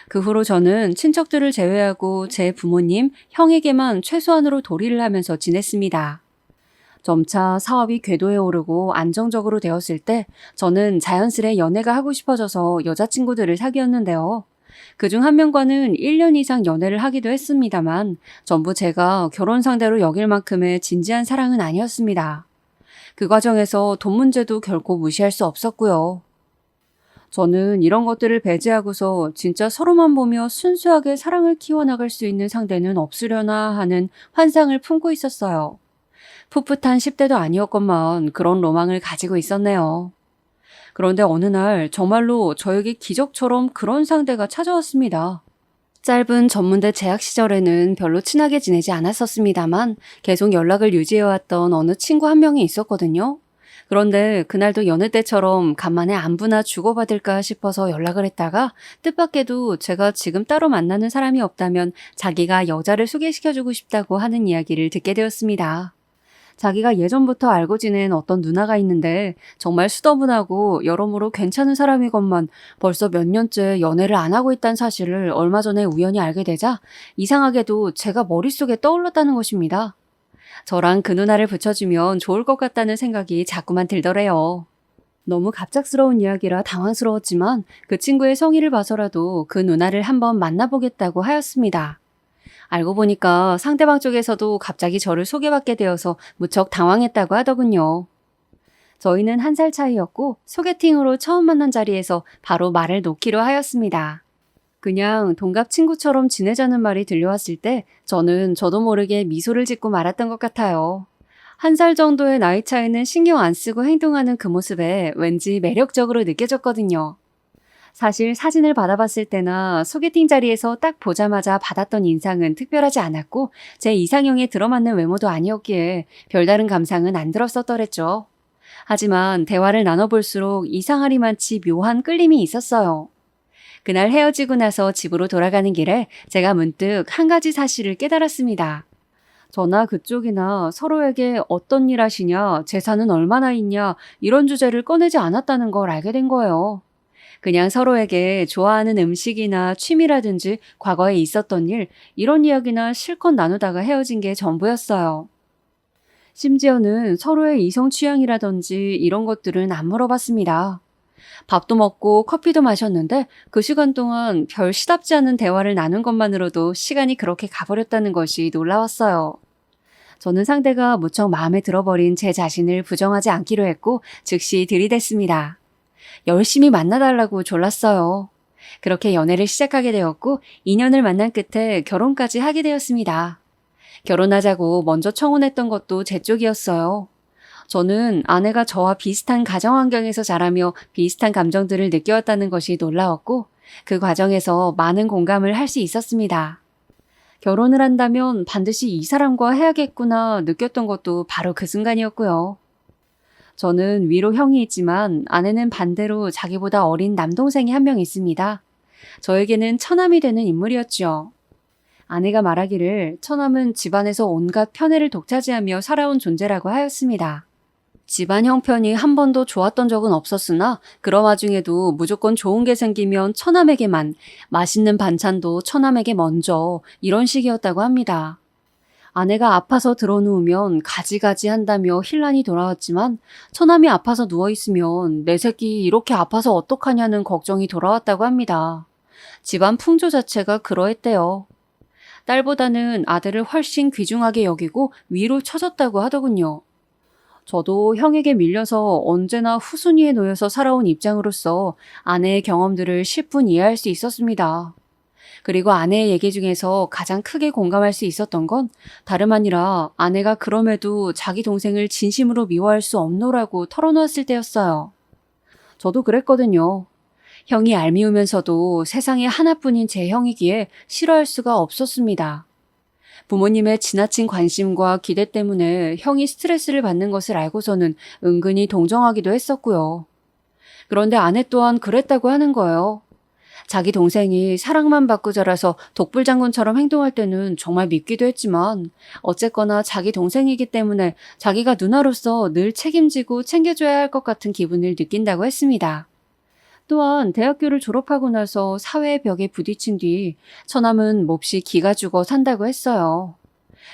그 후로 저는 친척들을 제외하고 제 부모님, 형에게만 최소한으로 도리를 하면서 지냈습니다. 점차 사업이 궤도에 오르고 안정적으로 되었을 때 저는 자연스레 연애가 하고 싶어져서 여자친구들을 사귀었는데요. 그중 한 명과는 1년 이상 연애를 하기도 했습니다만 전부 제가 결혼 상대로 여길 만큼의 진지한 사랑은 아니었습니다. 그 과정에서 돈 문제도 결코 무시할 수 없었고요. 저는 이런 것들을 배제하고서 진짜 서로만 보며 순수하게 사랑을 키워나갈 수 있는 상대는 없으려나 하는 환상을 품고 있었어요. 풋풋한 10대도 아니었건만 그런 로망을 가지고 있었네요. 그런데 어느 날 정말로 저에게 기적처럼 그런 상대가 찾아왔습니다. 짧은 전문대 재학 시절에는 별로 친하게 지내지 않았었습니다만 계속 연락을 유지해왔던 어느 친구 한 명이 있었거든요. 그런데 그날도 여느 때처럼 간만에 안부나 주고받을까 싶어서 연락을 했다가 뜻밖에도 제가 지금 따로 만나는 사람이 없다면 자기가 여자를 소개시켜주고 싶다고 하는 이야기를 듣게 되었습니다. 자기가 예전부터 알고 지낸 어떤 누나가 있는데 정말 수더분하고 여러모로 괜찮은 사람이건만 벌써 몇 년째 연애를 안 하고 있다는 사실을 얼마 전에 우연히 알게 되자 이상하게도 제가 머릿속에 떠올랐다는 것입니다. 저랑 그 누나를 붙여주면 좋을 것 같다는 생각이 자꾸만 들더래요. 너무 갑작스러운 이야기라 당황스러웠지만 그 친구의 성의를 봐서라도 그 누나를 한번 만나보겠다고 하였습니다. 알고 보니까 상대방 쪽에서도 갑자기 저를 소개받게 되어서 무척 당황했다고 하더군요. 저희는 1살 차이였고 소개팅으로 처음 만난 자리에서 바로 말을 놓기로 하였습니다. 그냥 동갑 친구처럼 지내자는 말이 들려왔을 때 저는 저도 모르게 미소를 짓고 말았던 것 같아요. 1살 정도의 나이 차이는 신경 안 쓰고 행동하는 그 모습에 왠지 매력적으로 느껴졌거든요. 사실 사진을 받아봤을 때나 소개팅 자리에서 딱 보자마자 받았던 인상은 특별하지 않았고 제 이상형에 들어맞는 외모도 아니었기에 별다른 감상은 안 들었었더랬죠. 하지만 대화를 나눠볼수록 이상하리만치 묘한 끌림이 있었어요. 그날 헤어지고 나서 집으로 돌아가는 길에 제가 문득 한 가지 사실을 깨달았습니다. 저나 그쪽이나 서로에게 어떤 일 하시냐, 재산은 얼마나 있냐 이런 주제를 꺼내지 않았다는 걸 알게 된 거예요. 그냥 서로에게 좋아하는 음식이나 취미라든지 과거에 있었던 일, 이런 이야기나 실컷 나누다가 헤어진 게 전부였어요. 심지어는 서로의 이성 취향이라든지 이런 것들은 안 물어봤습니다. 밥도 먹고 커피도 마셨는데 그 시간 동안 별 시답지 않은 대화를 나눈 것만으로도 시간이 그렇게 가버렸다는 것이 놀라웠어요. 저는 상대가 무척 마음에 들어버린 제 자신을 부정하지 않기로 했고 즉시 들이댔습니다. 열심히 만나달라고 졸랐어요. 그렇게 연애를 시작하게 되었고 2년을 만난 끝에 결혼까지 하게 되었습니다. 결혼하자고 먼저 청혼했던 것도 제 쪽이었어요. 저는 아내가 저와 비슷한 가정 환경에서 자라며 비슷한 감정들을 느껴왔다는 것이 놀라웠고 그 과정에서 많은 공감을 할 수 있었습니다. 결혼을 한다면 반드시 이 사람과 해야겠구나 느꼈던 것도 바로 그 순간이었고요. 저는 위로 형이 있지만 아내는 반대로 자기보다 어린 남동생이 한 명 있습니다. 저에게는 처남이 되는 인물이었죠. 아내가 말하기를 처남은 집안에서 온갖 편애를 독차지하며 살아온 존재라고 하였습니다. 집안 형편이 한 번도 좋았던 적은 없었으나 그런 와중에도 무조건 좋은 게 생기면 처남에게만, 맛있는 반찬도 처남에게 먼저 이런 식이었다고 합니다. 아내가 아파서 들어누우면 가지가지 한다며 힐난이 돌아왔지만 처남이 아파서 누워있으면 내 새끼 이렇게 아파서 어떡하냐는 걱정이 돌아왔다고 합니다. 집안 풍조 자체가 그러했대요. 딸보다는 아들을 훨씬 귀중하게 여기고 위로 쳐줬다고 하더군요. 저도 형에게 밀려서 언제나 후순위에 놓여서 살아온 입장으로서 아내의 경험들을 10분 이해할 수 있었습니다. 그리고 아내의 얘기 중에서 가장 크게 공감할 수 있었던 건 다름 아니라 아내가 그럼에도 자기 동생을 진심으로 미워할 수 없노라고 털어놓았을 때였어요. 저도 그랬거든요. 형이 얄미우면서도 세상에 하나뿐인 제 형이기에 싫어할 수가 없었습니다. 부모님의 지나친 관심과 기대 때문에 형이 스트레스를 받는 것을 알고서는 은근히 동정하기도 했었고요. 그런데 아내 또한 그랬다고 하는 거예요. 자기 동생이 사랑만 받고 자라서 독불장군처럼 행동할 때는 정말 밉기도 했지만 어쨌거나 자기 동생이기 때문에 자기가 누나로서 늘 책임지고 챙겨줘야 할 것 같은 기분을 느낀다고 했습니다. 또한 대학교를 졸업하고 나서 사회의 벽에 부딪힌 뒤 처남은 몹시 기가 죽어 산다고 했어요.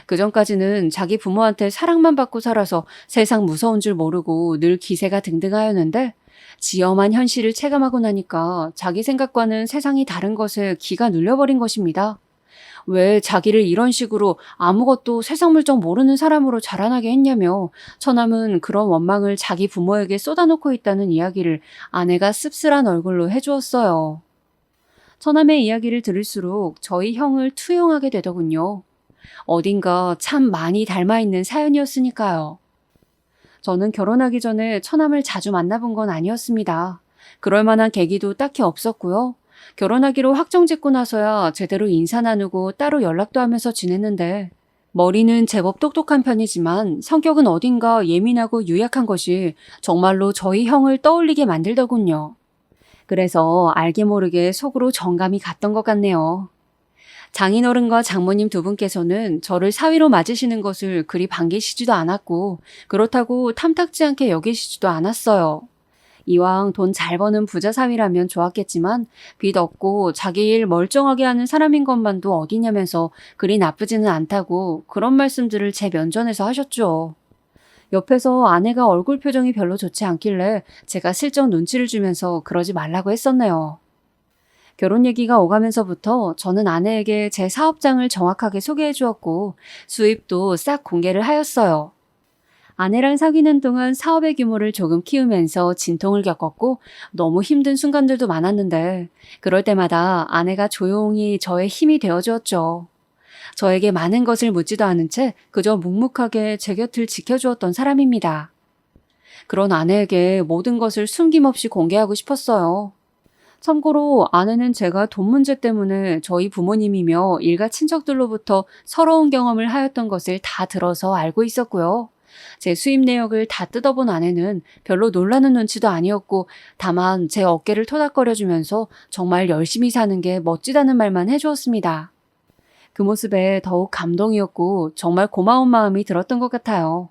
그전까지는 자기 부모한테 사랑만 받고 살아서 세상 무서운 줄 모르고 늘 기세가 등등하였는데 지엄한 현실을 체감하고 나니까 자기 생각과는 세상이 다른 것에 기가 눌려버린 것입니다. 왜 자기를 이런 식으로 아무것도 세상 물정 모르는 사람으로 자라나게 했냐며 처남은 그런 원망을 자기 부모에게 쏟아놓고 있다는 이야기를 아내가 씁쓸한 얼굴로 해주었어요. 처남의 이야기를 들을수록 저희 형을 투영하게 되더군요. 어딘가 참 많이 닮아있는 사연이었으니까요. 저는 결혼하기 전에 처남을 자주 만나본 건 아니었습니다. 그럴 만한 계기도 딱히 없었고요. 결혼하기로 확정짓고 나서야 제대로 인사 나누고 따로 연락도 하면서 지냈는데 머리는 제법 똑똑한 편이지만 성격은 어딘가 예민하고 유약한 것이 정말로 저희 형을 떠올리게 만들더군요. 그래서 알게 모르게 속으로 정감이 갔던 것 같네요. 장인어른과 장모님 두 분께서는 저를 사위로 맞으시는 것을 그리 반기시지도 않았고 그렇다고 탐탁지 않게 여기시지도 않았어요. 이왕 돈 잘 버는 부자 사위라면 좋았겠지만 빚 없고 자기 일 멀쩡하게 하는 사람인 것만도 어디냐면서 그리 나쁘지는 않다고 그런 말씀들을 제 면전에서 하셨죠. 옆에서 아내가 얼굴 표정이 별로 좋지 않길래 제가 슬쩍 눈치를 주면서 그러지 말라고 했었네요. 결혼 얘기가 오가면서부터 저는 아내에게 제 사업장을 정확하게 소개해 주었고 수입도 싹 공개를 하였어요. 아내랑 사귀는 동안 사업의 규모를 조금 키우면서 진통을 겪었고 너무 힘든 순간들도 많았는데 그럴 때마다 아내가 조용히 저의 힘이 되어 주었죠. 저에게 많은 것을 묻지도 않은 채 그저 묵묵하게 제 곁을 지켜주었던 사람입니다. 그런 아내에게 모든 것을 숨김없이 공개하고 싶었어요. 참고로 아내는 제가 돈 문제 때문에 저희 부모님이며 일가 친척들로부터 서러운 경험을 하였던 것을 다 들어서 알고 있었고요. 제 수입 내역을 다 뜯어본 아내는 별로 놀라는 눈치도 아니었고 다만 제 어깨를 토닥거려주면서 정말 열심히 사는 게 멋지다는 말만 해주었습니다. 그 모습에 더욱 감동이었고 정말 고마운 마음이 들었던 것 같아요.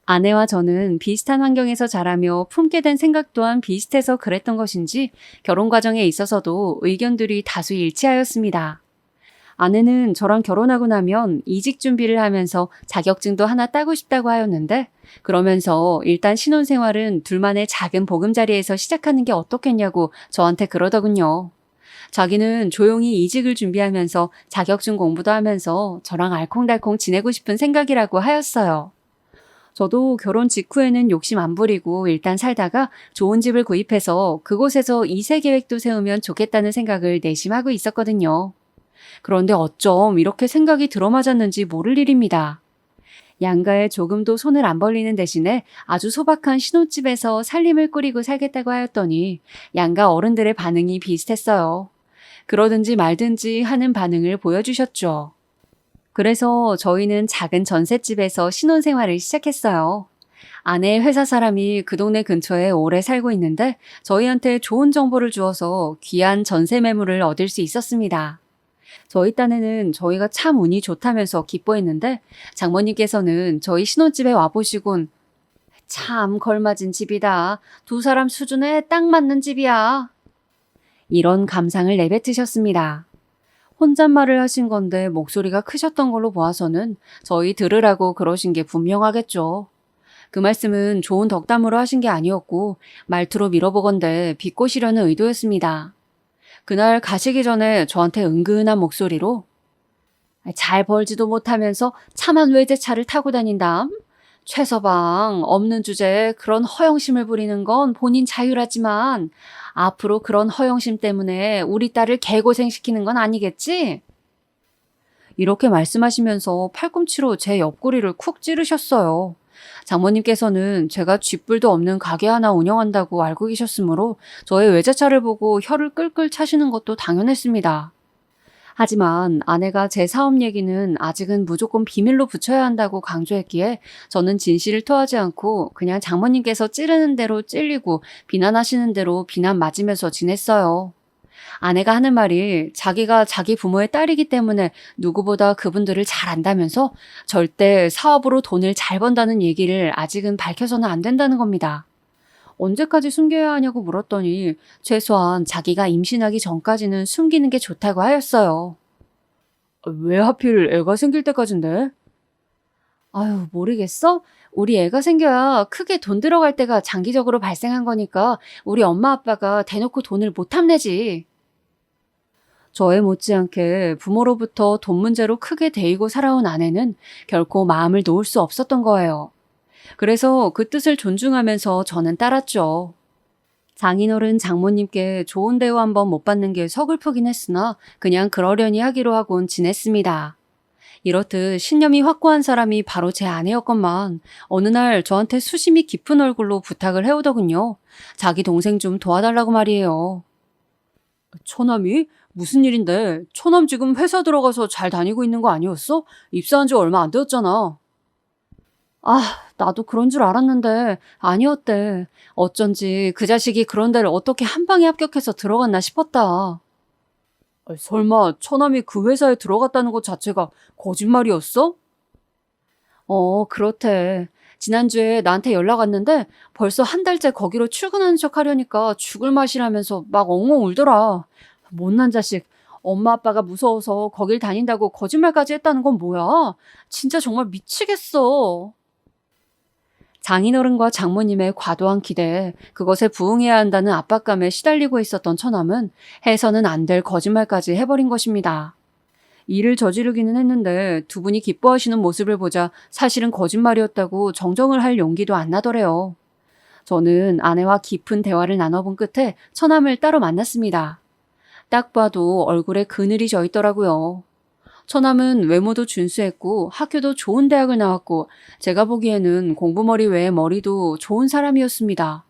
아내와 저는 비슷한 환경에서 자라며 품게 된 생각 또한 비슷해서 그랬던 것인지 결혼 과정에 있어서도 의견들이 다수 일치하였습니다. 아내는 저랑 결혼하고 나면 이직 준비를 하면서 자격증도 하나 따고 싶다고 하였는데 그러면서 일단 신혼생활은 둘만의 작은 보금자리에서 시작하는 게 어떻겠냐고 저한테 그러더군요. 자기는 조용히 이직을 준비하면서 자격증 공부도 하면서 저랑 알콩달콩 지내고 싶은 생각이라고 하였어요. 저도 결혼 직후에는 욕심 안 부리고 일단 살다가 좋은 집을 구입해서 그곳에서 2세 계획도 세우면 좋겠다는 생각을 내심하고 있었거든요. 그런데 어쩜 이렇게 생각이 들어맞았는지 모를 일입니다. 양가에 조금도 손을 안 벌리는 대신에 아주 소박한 신혼집에서 살림을 꾸리고 살겠다고 하였더니 양가 어른들의 반응이 비슷했어요. 그러든지 말든지 하는 반응을 보여주셨죠. 그래서 저희는 작은 전셋집에서 신혼생활을 시작했어요. 아내의 회사 사람이 그 동네 근처에 오래 살고 있는데 저희한테 좋은 정보를 주어서 귀한 전세 매물을 얻을 수 있었습니다. 저희 딴에는 저희가 참 운이 좋다면서 기뻐했는데 장모님께서는 저희 신혼집에 와보시곤 참 걸맞은 집이다. 두 사람 수준에 딱 맞는 집이야. 이런 감상을 내뱉으셨습니다. 혼잣말을 하신 건데 목소리가 크셨던 걸로 보아서는 저희 들으라고 그러신 게 분명하겠죠. 그 말씀은 좋은 덕담으로 하신 게 아니었고 말투로 밀어보건대 비꼬시려는 의도였습니다. 그날 가시기 전에 저한테 은근한 목소리로 잘 벌지도 못하면서 차만 외제차를 타고 다닌담? 최서방, 없는 주제에 그런 허영심을 부리는 건 본인 자유라지만 앞으로 그런 허영심 때문에 우리 딸을 개고생시키는 건 아니겠지? 이렇게 말씀하시면서 팔꿈치로 제 옆구리를 쿡 찌르셨어요. 장모님께서는 제가 쥐뿔도 없는 가게 하나 운영한다고 알고 계셨으므로 저의 외제차를 보고 혀를 끌끌 차시는 것도 당연했습니다. 하지만 아내가 제 사업 얘기는 아직은 무조건 비밀로 붙여야 한다고 강조했기에 저는 진실을 토하지 않고 그냥 장모님께서 찌르는 대로 찔리고 비난하시는 대로 비난 맞으면서 지냈어요. 아내가 하는 말이 자기가 자기 부모의 딸이기 때문에 누구보다 그분들을 잘 안다면서 절대 사업으로 돈을 잘 번다는 얘기를 아직은 밝혀서는 안 된다는 겁니다. 언제까지 숨겨야 하냐고 물었더니 최소한 자기가 임신하기 전까지는 숨기는 게 좋다고 하였어요. 왜 하필 애가 생길 때까지인데? 아유, 모르겠어? 우리 애가 생겨야 크게 돈 들어갈 때가 장기적으로 발생한 거니까 우리 엄마 아빠가 대놓고 돈을 못 탐내지. 저에 못지않게 부모로부터 돈 문제로 크게 데이고 살아온 아내는 결코 마음을 놓을 수 없었던 거예요. 그래서 그 뜻을 존중하면서 저는 따랐죠. 장인어른 장모님께 좋은 대우 한번 못 받는 게 서글프긴 했으나 그냥 그러려니 하기로 하곤 지냈습니다. 이렇듯 신념이 확고한 사람이 바로 제 아내였건만 어느 날 저한테 수심이 깊은 얼굴로 부탁을 해오더군요. 자기 동생 좀 도와달라고 말이에요. 처남이? 무슨 일인데? 처남 지금 회사 들어가서 잘 다니고 있는 거 아니었어? 입사한 지 얼마 안 되었잖아. 아, 나도 그런 줄 알았는데 아니었대. 어쩐지 그 자식이 그런 데를 어떻게 한 방에 합격해서 들어갔나 싶었다. 설마 처남이 그 회사에 들어갔다는 것 자체가 거짓말이었어? 그렇대. 지난주에 나한테 연락 왔는데 벌써 한 달째 거기로 출근하는 척 하려니까 죽을 맛이라면서 막 엉엉 울더라. 못난 자식. 엄마 아빠가 무서워서 거길 다닌다고 거짓말까지 했다는 건 뭐야? 진짜 정말 미치겠어. 장인어른과 장모님의 과도한 기대에 그것에 부응해야 한다는 압박감에 시달리고 있었던 처남은 해서는 안 될 거짓말까지 해버린 것입니다. 일을 저지르기는 했는데 두 분이 기뻐하시는 모습을 보자 사실은 거짓말이었다고 정정을 할 용기도 안 나더래요. 저는 아내와 깊은 대화를 나눠본 끝에 처남을 따로 만났습니다. 딱 봐도 얼굴에 그늘이 져 있더라고요. 처남은 외모도 준수했고 학교도 좋은 대학을 나왔고 제가 보기에는 공부머리 외에 머리도 좋은 사람이었습니다.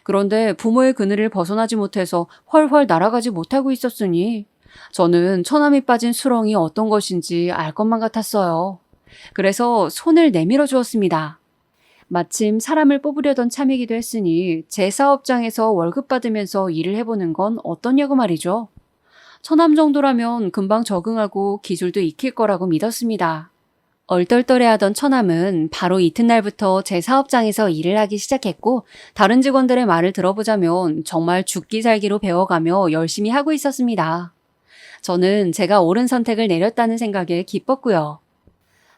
그런데 부모의 그늘을 벗어나지 못해서 훨훨 날아가지 못하고 있었으니 저는 처남이 빠진 수렁이 어떤 것인지 알 것만 같았어요. 그래서 손을 내밀어 주었습니다. 마침 사람을 뽑으려던 참이기도 했으니 제 사업장에서 월급 받으면서 일을 해보는 건 어떠냐고 말이죠. 처남 정도라면 금방 적응하고 기술도 익힐 거라고 믿었습니다. 얼떨떨해하던 처남은 바로 이튿날부터 제 사업장에서 일을 하기 시작했고 다른 직원들의 말을 들어보자면 정말 죽기 살기로 배워가며 열심히 하고 있었습니다. 저는 제가 옳은 선택을 내렸다는 생각에 기뻤고요.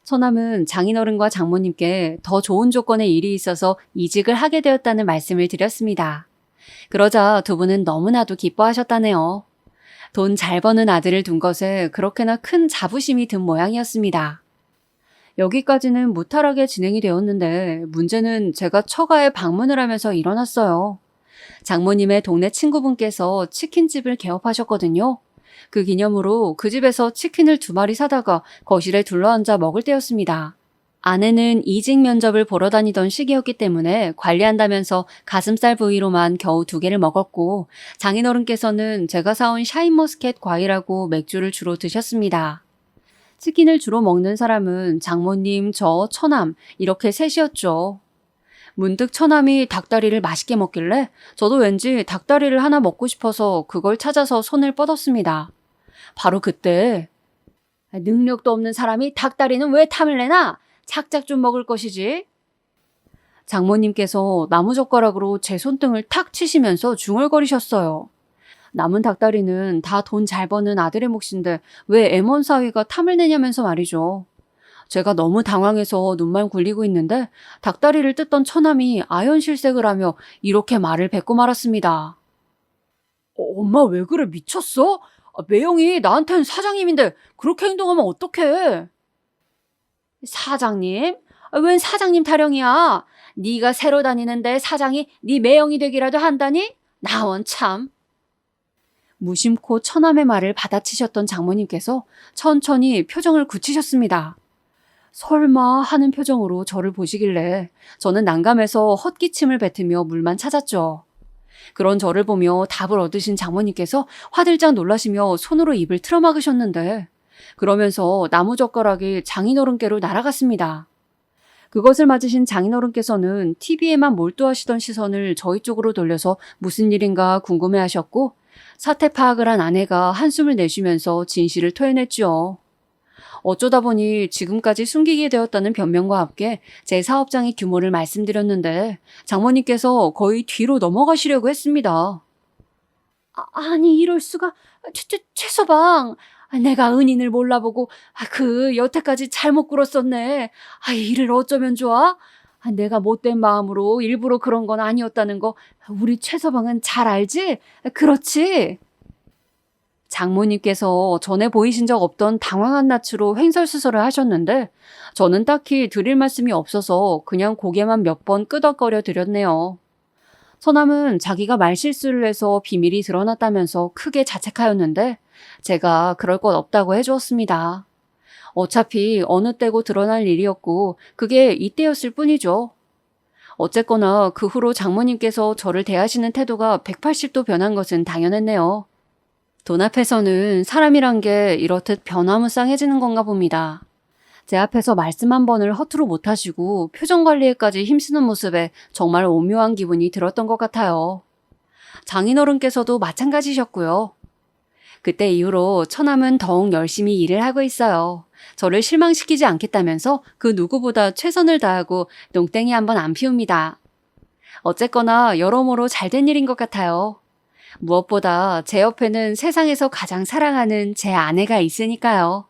처남은 장인어른과 장모님께 더 좋은 조건의 일이 있어서 이직을 하게 되었다는 말씀을 드렸습니다. 그러자 두 분은 너무나도 기뻐하셨다네요. 돈 잘 버는 아들을 둔 것에 그렇게나 큰 자부심이 든 모양이었습니다. 여기까지는 무탈하게 진행이 되었는데 문제는 제가 처가에 방문을 하면서 일어났어요. 장모님의 동네 친구분께서 치킨집을 개업하셨거든요. 그 기념으로 그 집에서 치킨을 2마리 사다가 거실에 둘러앉아 먹을 때였습니다. 아내는 이직 면접을 보러 다니던 시기였기 때문에 관리한다면서 가슴살 부위로만 겨우 2개를 먹었고 장인어른께서는 제가 사온 샤인머스켓 과일하고 맥주를 주로 드셨습니다. 치킨을 주로 먹는 사람은 장모님, 저, 처남 이렇게 셋이었죠. 문득 처남이 닭다리를 맛있게 먹길래 저도 왠지 닭다리를 하나 먹고 싶어서 그걸 찾아서 손을 뻗었습니다. 바로 그때 능력도 없는 사람이 닭다리는 왜 탐을 내나? 착착 좀 먹을 것이지. 장모님께서 나무젓가락으로 제 손등을 탁 치시면서 중얼거리셨어요. 남은 닭다리는 다 돈 잘 버는 아들의 몫인데 왜 M1 사위가 탐을 내냐면서 말이죠. 제가 너무 당황해서 눈만 굴리고 있는데 닭다리를 뜯던 처남이 아연실색을 하며 이렇게 말을 뱉고 말았습니다. 엄마 왜 그래 미쳤어? 매형이 나한텐 사장님인데 그렇게 행동하면 어떡해? 사장님? 웬 사장님 타령이야? 네가 새로 다니는데 사장이 네 매형이 되기라도 한다니? 나원 참. 무심코 처남의 말을 받아치셨던 장모님께서 천천히 표정을 굳히셨습니다. 설마 하는 표정으로 저를 보시길래 저는 난감해서 헛기침을 뱉으며 물만 찾았죠. 그런 저를 보며 답을 얻으신 장모님께서 화들짝 놀라시며 손으로 입을 틀어막으셨는데 그러면서 나무젓가락이 장인어른께로 날아갔습니다. 그것을 맞으신 장인어른께서는 TV에만 몰두하시던 시선을 저희 쪽으로 돌려서 무슨 일인가 궁금해하셨고 사태 파악을 한 아내가 한숨을 내쉬면서 진실을 토해냈죠. 어쩌다 보니 지금까지 숨기게 되었다는 변명과 함께 제 사업장의 규모를 말씀드렸는데 장모님께서 거의 뒤로 넘어가시려고 했습니다. 아니 이럴 수가. 최서방. 내가 은인을 몰라보고 여태까지 잘못 굴었었네. 이를 어쩌면 좋아? 내가 못된 마음으로 일부러 그런 건 아니었다는 거 우리 최서방은 잘 알지? 그렇지? 장모님께서 전에 보이신 적 없던 당황한 낯으로 횡설수설을 하셨는데 저는 딱히 드릴 말씀이 없어서 그냥 고개만 몇 번 끄덕거려 드렸네요. 서남은 자기가 말실수를 해서 비밀이 드러났다면서 크게 자책하였는데 제가 그럴 것 없다고 해주었습니다. 어차피 어느 때고 드러날 일이었고 그게 이때였을 뿐이죠. 어쨌거나 그 후로 장모님께서 저를 대하시는 태도가 180도 변한 것은 당연했네요. 돈 앞에서는 사람이란 게 이렇듯 변화무쌍해지는 건가 봅니다. 제 앞에서 말씀 한 번을 허투루 못하시고 표정 관리에까지 힘쓰는 모습에 정말 오묘한 기분이 들었던 것 같아요. 장인어른께서도 마찬가지셨고요. 그때 이후로 처남은 더욱 열심히 일을 하고 있어요. 저를 실망시키지 않겠다면서 그 누구보다 최선을 다하고 농땡이 한번 안 피웁니다. 어쨌거나 여러모로 잘된 일인 것 같아요. 무엇보다 제 옆에는 세상에서 가장 사랑하는 제 아내가 있으니까요.